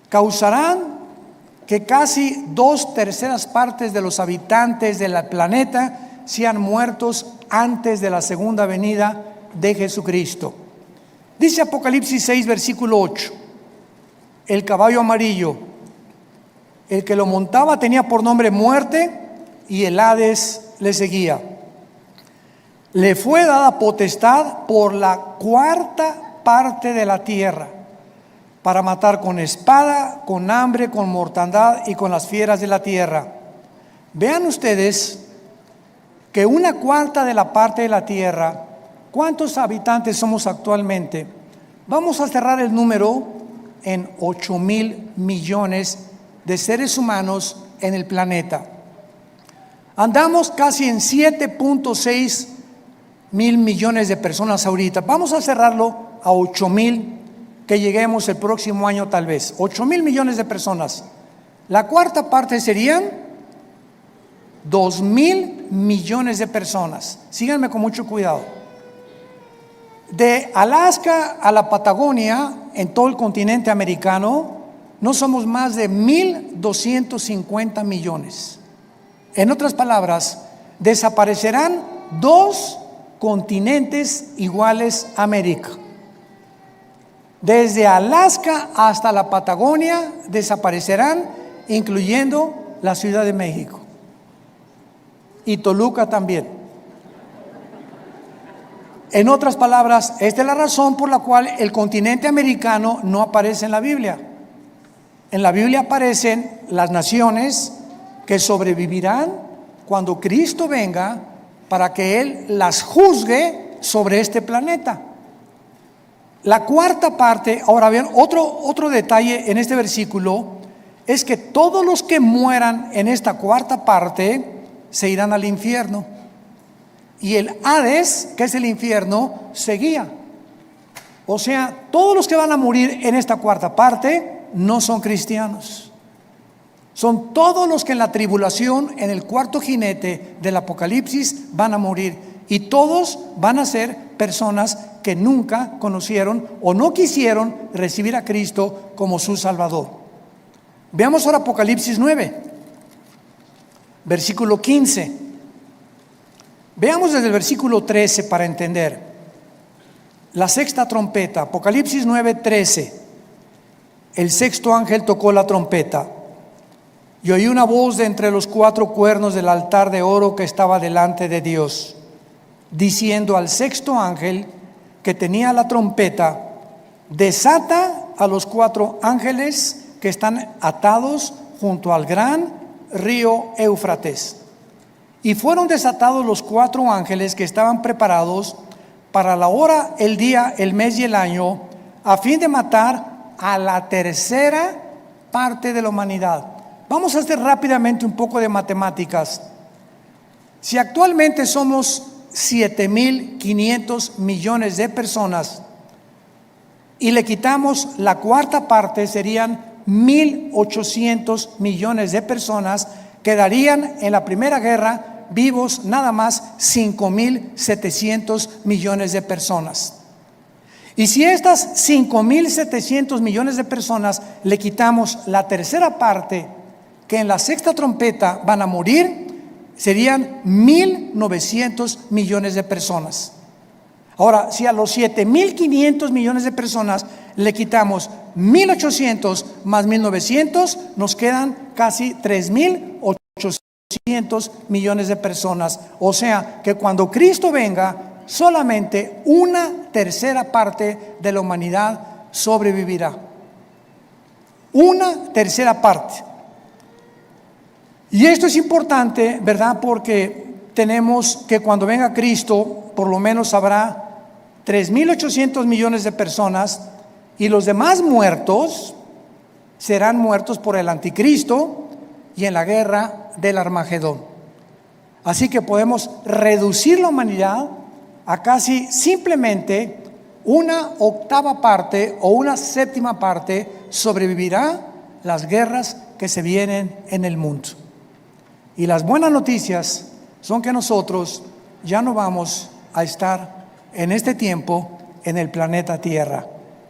causarán que casi 2/3 partes de los habitantes del planeta sean muertos antes de la segunda venida de Jesucristo. Dice Apocalipsis 6, versículo 8: el caballo amarillo, el que lo montaba tenía por nombre Muerte, y el Hades le seguía. Le fue dada potestad por la 1/4 parte de la tierra, para matar con espada, con hambre, con mortandad y con las fieras de la tierra. Vean ustedes que una cuarta de la parte de la tierra, ¿cuántos habitantes somos actualmente? Vamos a cerrar el número en 8,000 millones de seres humanos en el planeta. Andamos casi en 7.6 mil millones de personas ahorita. Vamos a cerrarlo a 8,000, que lleguemos el próximo año tal vez. 8,000 millones de personas. La cuarta parte serían 2,000 millones de personas. Síganme con mucho cuidado. De Alaska a la Patagonia, en todo el continente americano, no somos más de 1,250 millones. En otras palabras, desaparecerán 2 continentes iguales a América. Desde Alaska hasta la Patagonia desaparecerán, incluyendo la Ciudad de México. Y Toluca también. En otras palabras, esta es la razón por la cual el continente americano no aparece en la Biblia. En la Biblia aparecen las naciones que sobrevivirán cuando Cristo venga para que Él las juzgue sobre este planeta. La cuarta parte, ahora bien, otro detalle en este versículo es que todos los que mueran en esta cuarta parte se irán al infierno. Y el Hades, que es el infierno, seguía. O sea, todos los que van a morir en esta cuarta parte no son cristianos. Son todos los que en la tribulación, en el cuarto jinete del Apocalipsis, van a morir. Y todos van a ser personas que nunca conocieron o no quisieron recibir a Cristo como su Salvador. Veamos ahora Apocalipsis 9, versículo 15. Veamos desde el versículo 13 para entender. La sexta trompeta, Apocalipsis 9, 13. El sexto ángel tocó la trompeta. Y oí una voz de entre los 4 cuernos del altar de oro que estaba delante de Dios, diciendo al sexto ángel que tenía la trompeta: desata a los 4 ángeles que están atados junto al gran río Éufrates. Y fueron desatados los 4 ángeles que estaban preparados para la hora, el día, el mes y el año, a fin de matar a la tercera parte de la humanidad. Vamos a hacer rápidamente un poco de matemáticas. Si actualmente somos 7,500 millones de personas y le quitamos la cuarta parte, serían 1,800 millones de personas, quedarían en la Primera Guerra vivos nada más 5,700 millones de personas. Y si estas 5,700 millones de personas le quitamos la tercera parte, que en la sexta trompeta van a morir, serían 1,900 millones de personas. Ahora, si a los 7,500 millones de personas le quitamos 1,800 más 1,900, nos quedan casi 3,800 millones de personas. O sea, que cuando Cristo venga, solamente una tercera parte de la humanidad sobrevivirá. Una tercera parte. Y esto es importante, ¿verdad? Porque tenemos que cuando venga Cristo, por lo menos habrá 3,800 millones de personas, y los demás muertos serán muertos por el anticristo y en la guerra del Armagedón. Así que podemos reducir la humanidad a casi simplemente una octava parte o una séptima parte sobrevivirá las guerras que se vienen en el mundo. Y las buenas noticias son que nosotros ya no vamos a estar en este tiempo en el planeta Tierra.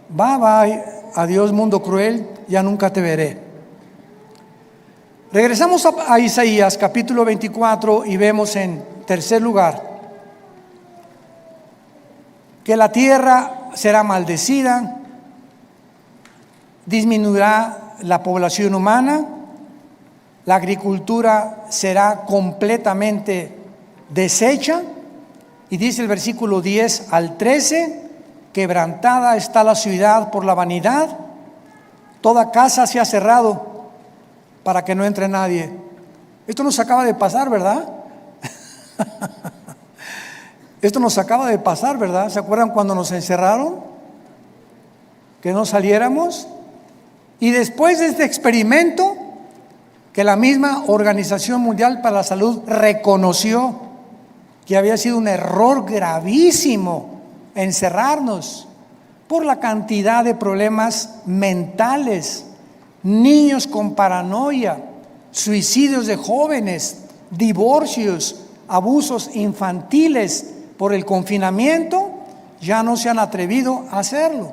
Bye bye, adiós mundo cruel, ya nunca te veré. Regresamos a Isaías capítulo 24 y vemos en tercer lugar que la tierra será maldecida, disminuirá la población humana, la agricultura será completamente deshecha, y dice el versículo 10 al 13, quebrantada está la ciudad por la vanidad, toda casa se ha cerrado para que no entre nadie. Esto nos acaba de pasar, ¿verdad? Esto nos acaba de pasar, ¿verdad? ¿Se acuerdan cuando nos encerraron? Que no saliéramos. Y después de este experimento, que la misma Organización Mundial para la Salud reconoció que había sido un error gravísimo encerrarnos por la cantidad de problemas mentales, niños con paranoia, suicidios de jóvenes, divorcios, abusos infantiles por el confinamiento, ya no se han atrevido a hacerlo.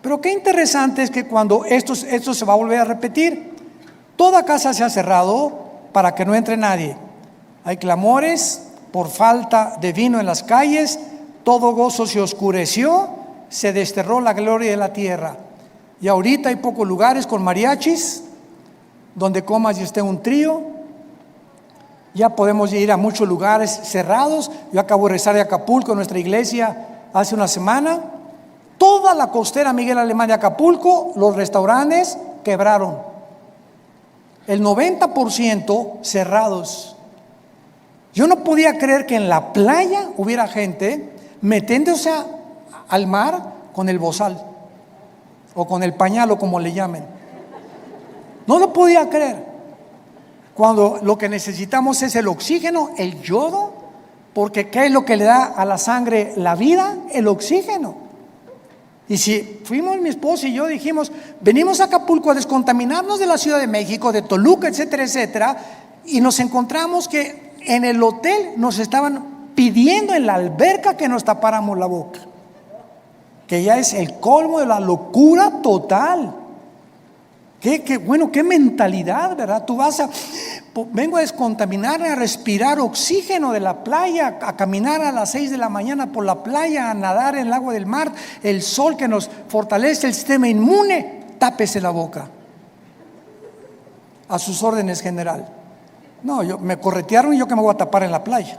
Pero qué interesante es que cuando esto se va a volver a repetir, toda casa se ha cerrado para que no entre nadie. Hay clamores por falta de vino en las calles, todo gozo se oscureció, se desterró la gloria de la tierra. Y ahorita hay pocos lugares con mariachis donde comas y esté un trío. Ya podemos ir a muchos lugares cerrados. Yo acabo de regresar de Acapulco, nuestra iglesia, hace una semana. Toda la costera Miguel Alemán de Acapulco, los restaurantes quebraron. El 90% cerrados. Yo no podía creer que en la playa hubiera gente metiéndose al mar con el bozal o con el pañal o como le llamen. No lo podía creer. Cuando lo que necesitamos es el oxígeno, el yodo, porque ¿qué es lo que le da a la sangre la vida? El oxígeno. Y si fuimos mi esposo y yo dijimos, venimos a Acapulco a descontaminarnos de la Ciudad de México, de Toluca, etcétera, etcétera, y nos encontramos que en el hotel nos estaban pidiendo en la alberca que nos tapáramos la boca, que ya es el colmo de la locura total. Qué mentalidad, ¿verdad? Tú vengo a descontaminarme, a respirar oxígeno de la playa, a caminar a las 6 de la mañana por la playa, a nadar en el agua del mar, el sol que nos fortalece el sistema inmune, tápese la boca. A sus órdenes, general. No, me corretearon y yo que me voy a tapar en la playa.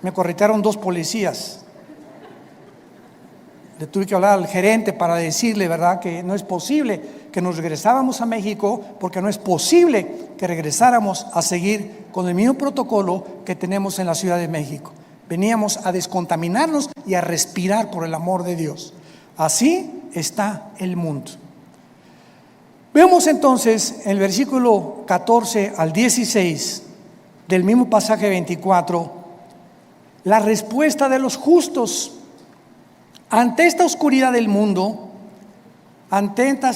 Me corretearon 2 policías. Le tuve que hablar al gerente para decirle, ¿verdad?, que no es posible que nos regresáramos a México, porque no es posible que regresáramos a seguir con el mismo protocolo que tenemos en la Ciudad de México. Veníamos a descontaminarnos y a respirar por el amor de Dios. Así está el mundo. Vemos entonces en el versículo 14 al 16 del mismo pasaje 24 la respuesta de los justos. Ante esta oscuridad del mundo, ante esta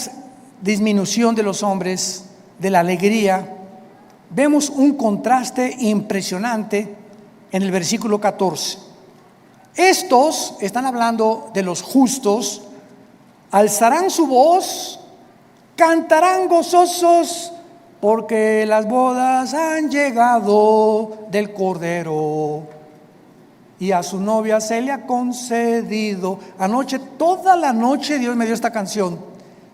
disminución de los hombres, de la alegría, vemos un contraste impresionante en el versículo 14. Estos, están hablando de los justos, alzarán su voz, cantarán gozosos, porque las bodas han llegado del Cordero. Y a su novia se le ha concedido. Anoche, toda la noche Dios me dio esta canción.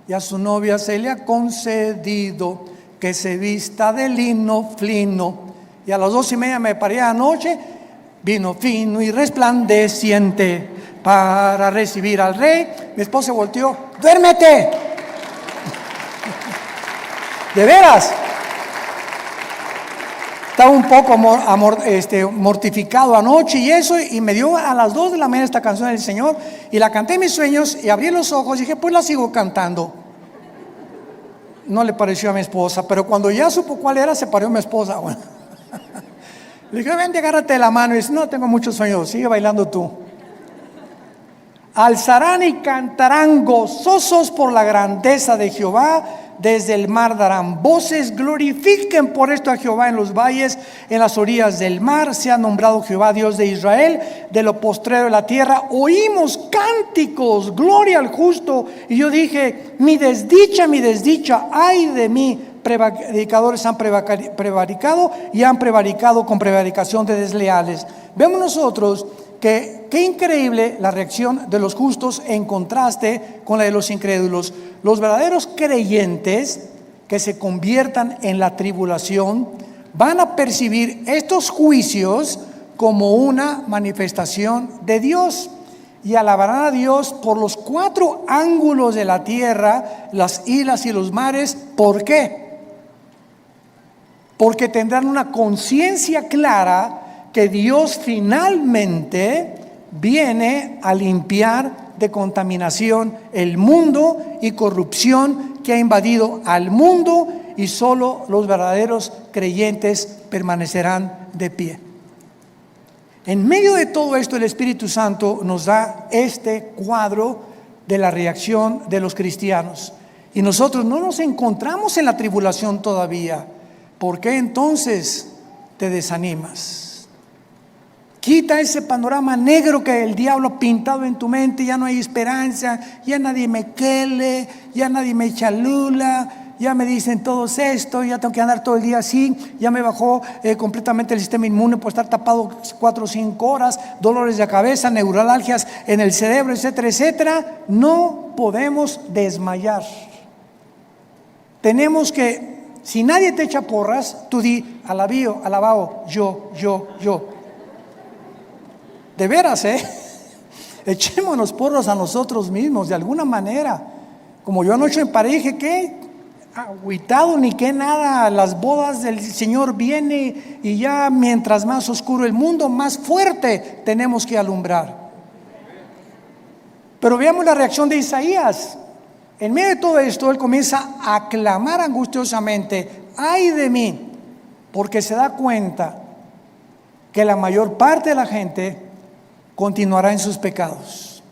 Y a su novia se le ha concedido que se vista de lino fino. Y a las 2:30 me paré anoche, vino fino y resplandeciente para recibir al rey. Mi esposa volteó, duérmete. De veras. Estaba un poco mortificado anoche y eso, y me dio a las 2 de la mañana esta canción del Señor, y la canté en mis sueños, y abrí los ojos y dije, pues la sigo cantando. No le pareció a mi esposa, pero cuando ya supo cuál era, se paró mi esposa. Bueno. Le dije, ven, agárrate de la mano, y dice, no, tengo muchos sueños, sigue bailando tú. Alzarán y cantarán gozosos por la grandeza de Jehová. Desde el mar darán voces, glorifiquen por esto a Jehová en los valles, en las orillas del mar. Se ha nombrado Jehová Dios de Israel, de lo postrero de la tierra. Oímos cánticos, gloria al justo. Y yo dije, mi desdicha, ay de mí. Prevaricadores han prevaricado y han prevaricado con prevaricación de desleales. Vemos nosotros que qué increíble la reacción de los justos en contraste con la de los incrédulos. Los verdaderos creyentes que se conviertan en la tribulación van a percibir estos juicios como una manifestación de Dios y alabarán a Dios por los 4 ángulos de la tierra, las islas y los mares. ¿Por qué? Porque tendrán una conciencia clara que Dios finalmente viene a limpiar de contaminación el mundo y corrupción que ha invadido al mundo, y solo los verdaderos creyentes permanecerán de pie. En medio de todo esto, el Espíritu Santo nos da este cuadro de la reacción de los cristianos. Y nosotros no nos encontramos en la tribulación todavía. ¿Por qué entonces te desanimas? Quita ese panorama negro que el diablo ha pintado en tu mente. Ya no hay esperanza, ya nadie me quele, ya nadie me chalula, ya me dicen todos esto, ya tengo que andar todo el día así, ya me bajó completamente el sistema inmune por estar tapado 4 o 5 horas, dolores de cabeza, neuralgias en el cerebro, etcétera, etcétera. No podemos desmayar. Tenemos que, si nadie te echa porras, tú di, alabao, yo. De veras, echémonos porras a nosotros mismos de alguna manera. Como yo anoche en pareja, ¿qué? Agüitado ni que nada, las bodas del Señor viene, y ya mientras más oscuro el mundo, más fuerte tenemos que alumbrar. Pero veamos la reacción de Isaías. En medio de todo esto, él comienza a clamar angustiosamente: ay de mí, porque se da cuenta que la mayor parte de la gente continuará en sus pecados.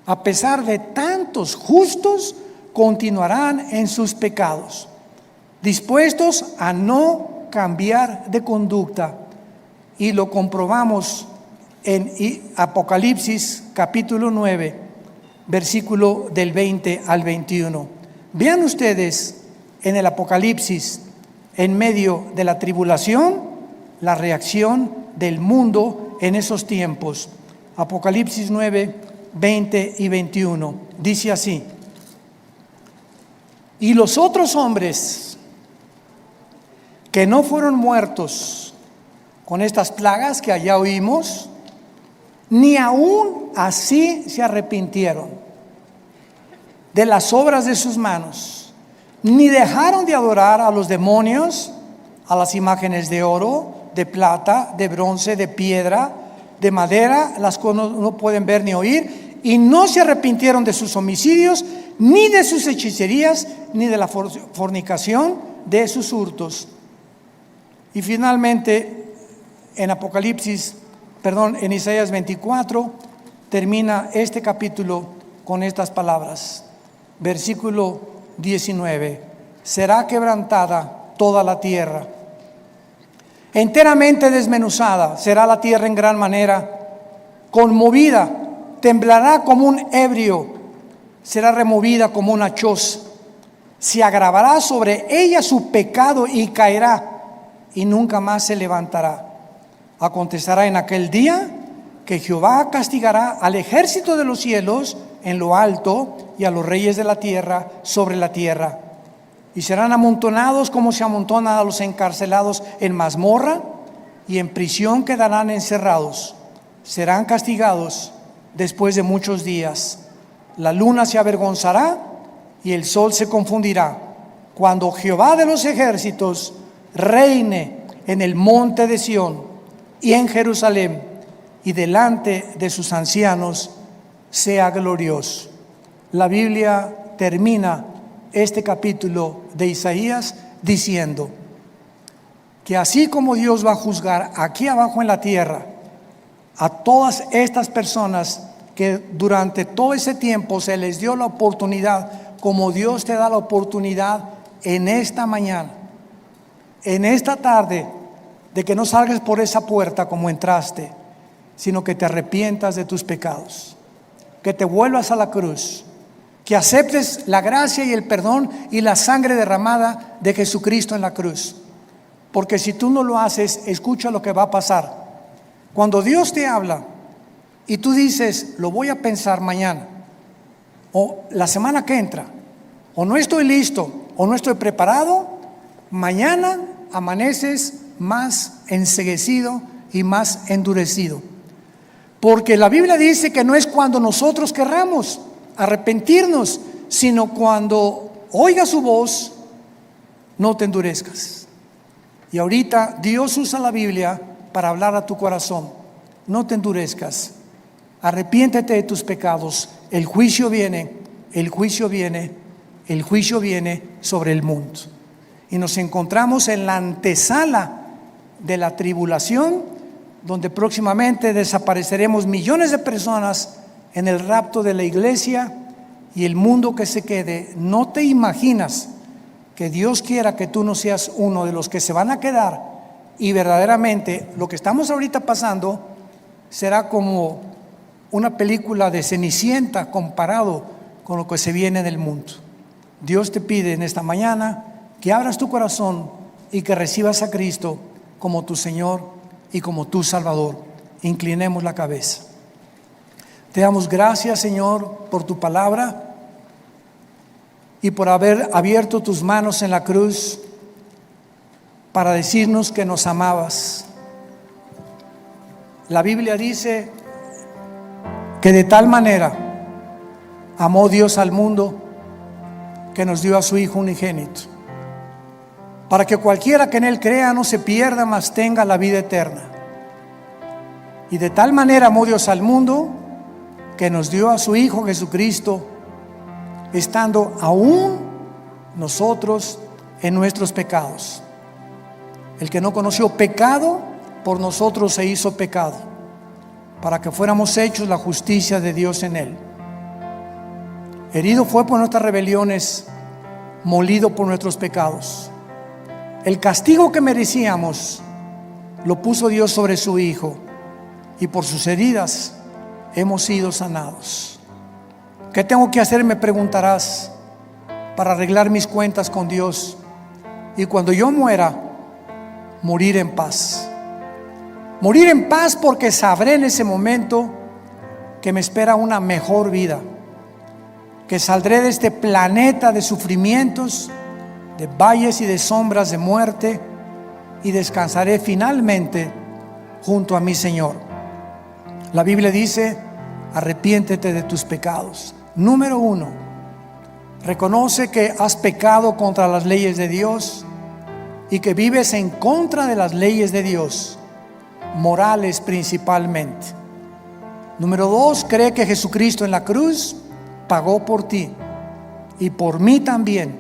A pesar de tantos justos, continuarán en sus pecados, dispuestos a no cambiar de conducta. Y lo comprobamos en Apocalipsis capítulo 9, versículo del 20 al 21. Vean ustedes en el Apocalipsis, en medio de la tribulación, la reacción del mundo en esos tiempos. Apocalipsis 9, 20 y 21. Dice así: y los otros hombres que no fueron muertos con estas plagas que allá oímos, ni aún así se arrepintieron de las obras de sus manos, ni dejaron de adorar a los demonios, a las imágenes de oro, de plata, de bronce, de piedra, de madera, las cuales no pueden ver ni oír, y no se arrepintieron de sus homicidios, ni de sus hechicerías, ni de la fornicación, de sus hurtos. Y finalmente, en Isaías 24, termina este capítulo con estas palabras. Versículo 19: será quebrantada toda la tierra, enteramente desmenuzada será la tierra en gran manera, conmovida, temblará como un ebrio, será removida como una choza, se agravará sobre ella su pecado y caerá, y nunca más se levantará. Acontecerá en aquel día que Jehová castigará al ejército de los cielos en lo alto, y a los reyes de la tierra sobre la tierra, y serán amontonados como se amontonan a los encarcelados en mazmorra, y en prisión quedarán encerrados. Serán castigados después de muchos días. La luna se avergonzará y el sol se confundirá, cuando Jehová de los ejércitos reine en el monte de Sión y en Jerusalén, y delante de sus ancianos sea glorioso. La Biblia termina este capítulo de Isaías diciendo que así como Dios va a juzgar aquí abajo en la tierra a todas estas personas que durante todo ese tiempo se les dio la oportunidad, como Dios te da la oportunidad en esta mañana, en esta tarde, de que no salgas por esa puerta como entraste, sino que te arrepientas de tus pecados, que te vuelvas a la cruz, que aceptes la gracia y el perdón y la sangre derramada de Jesucristo en la cruz. Porque si tú no lo haces, escucha lo que va a pasar. Cuando Dios te habla y tú dices: lo voy a pensar mañana, o la semana que entra, o no estoy listo, o no estoy preparado, mañana amaneces más enceguecido y más endurecido. Porque la Biblia dice que no es cuando nosotros querramos arrepentirnos, sino cuando oigas su voz, no te endurezcas. Y ahorita Dios usa la Biblia para hablar a tu corazón. No te endurezcas. Arrepiéntete de tus pecados. El juicio viene, el juicio viene, el juicio viene sobre el mundo. Y nos encontramos en la antesala de la tribulación, donde próximamente desapareceremos millones de personas en el rapto de la iglesia y el mundo que se quede. No te imaginas que Dios quiera que tú no seas uno de los que se van a quedar, y verdaderamente lo que estamos ahorita pasando será como una película de Cenicienta comparado con lo que se viene en el mundo. Dios te pide en esta mañana que abras tu corazón y que recibas a Cristo como tu Señor y como tu Salvador. Inclinemos la cabeza. Te damos gracias, Señor, por tu palabra y por haber abierto tus manos en la cruz para decirnos que nos amabas. La Biblia dice que de tal manera amó Dios al mundo que nos dio a su Hijo unigénito, para que cualquiera que en Él crea no se pierda, mas tenga la vida eterna. Y de tal manera amó Dios al mundo que nos dio a su Hijo Jesucristo, estando aún nosotros en nuestros pecados. El que no conoció pecado, por nosotros se hizo pecado, para que fuéramos hechos la justicia de Dios en Él. Herido fue por nuestras rebeliones, molido por nuestros pecados. El castigo que merecíamos lo puso Dios sobre su Hijo, y por sus heridas hemos sido sanados. ¿Qué tengo que hacer?, me preguntarás, para arreglar mis cuentas con Dios y cuando yo muera, morir en paz. Morir en paz, porque sabré en ese momento que me espera una mejor vida, que saldré de este planeta de sufrimientos, de valles y de sombras de muerte, y descansaré finalmente junto a mi Señor. La Biblia dice: arrepiéntete de tus pecados. Número 1, reconoce que has pecado contra las leyes de Dios y que vives en contra de las leyes de Dios, morales principalmente. Número 2, cree que Jesucristo en la cruz pagó por ti y por mí también.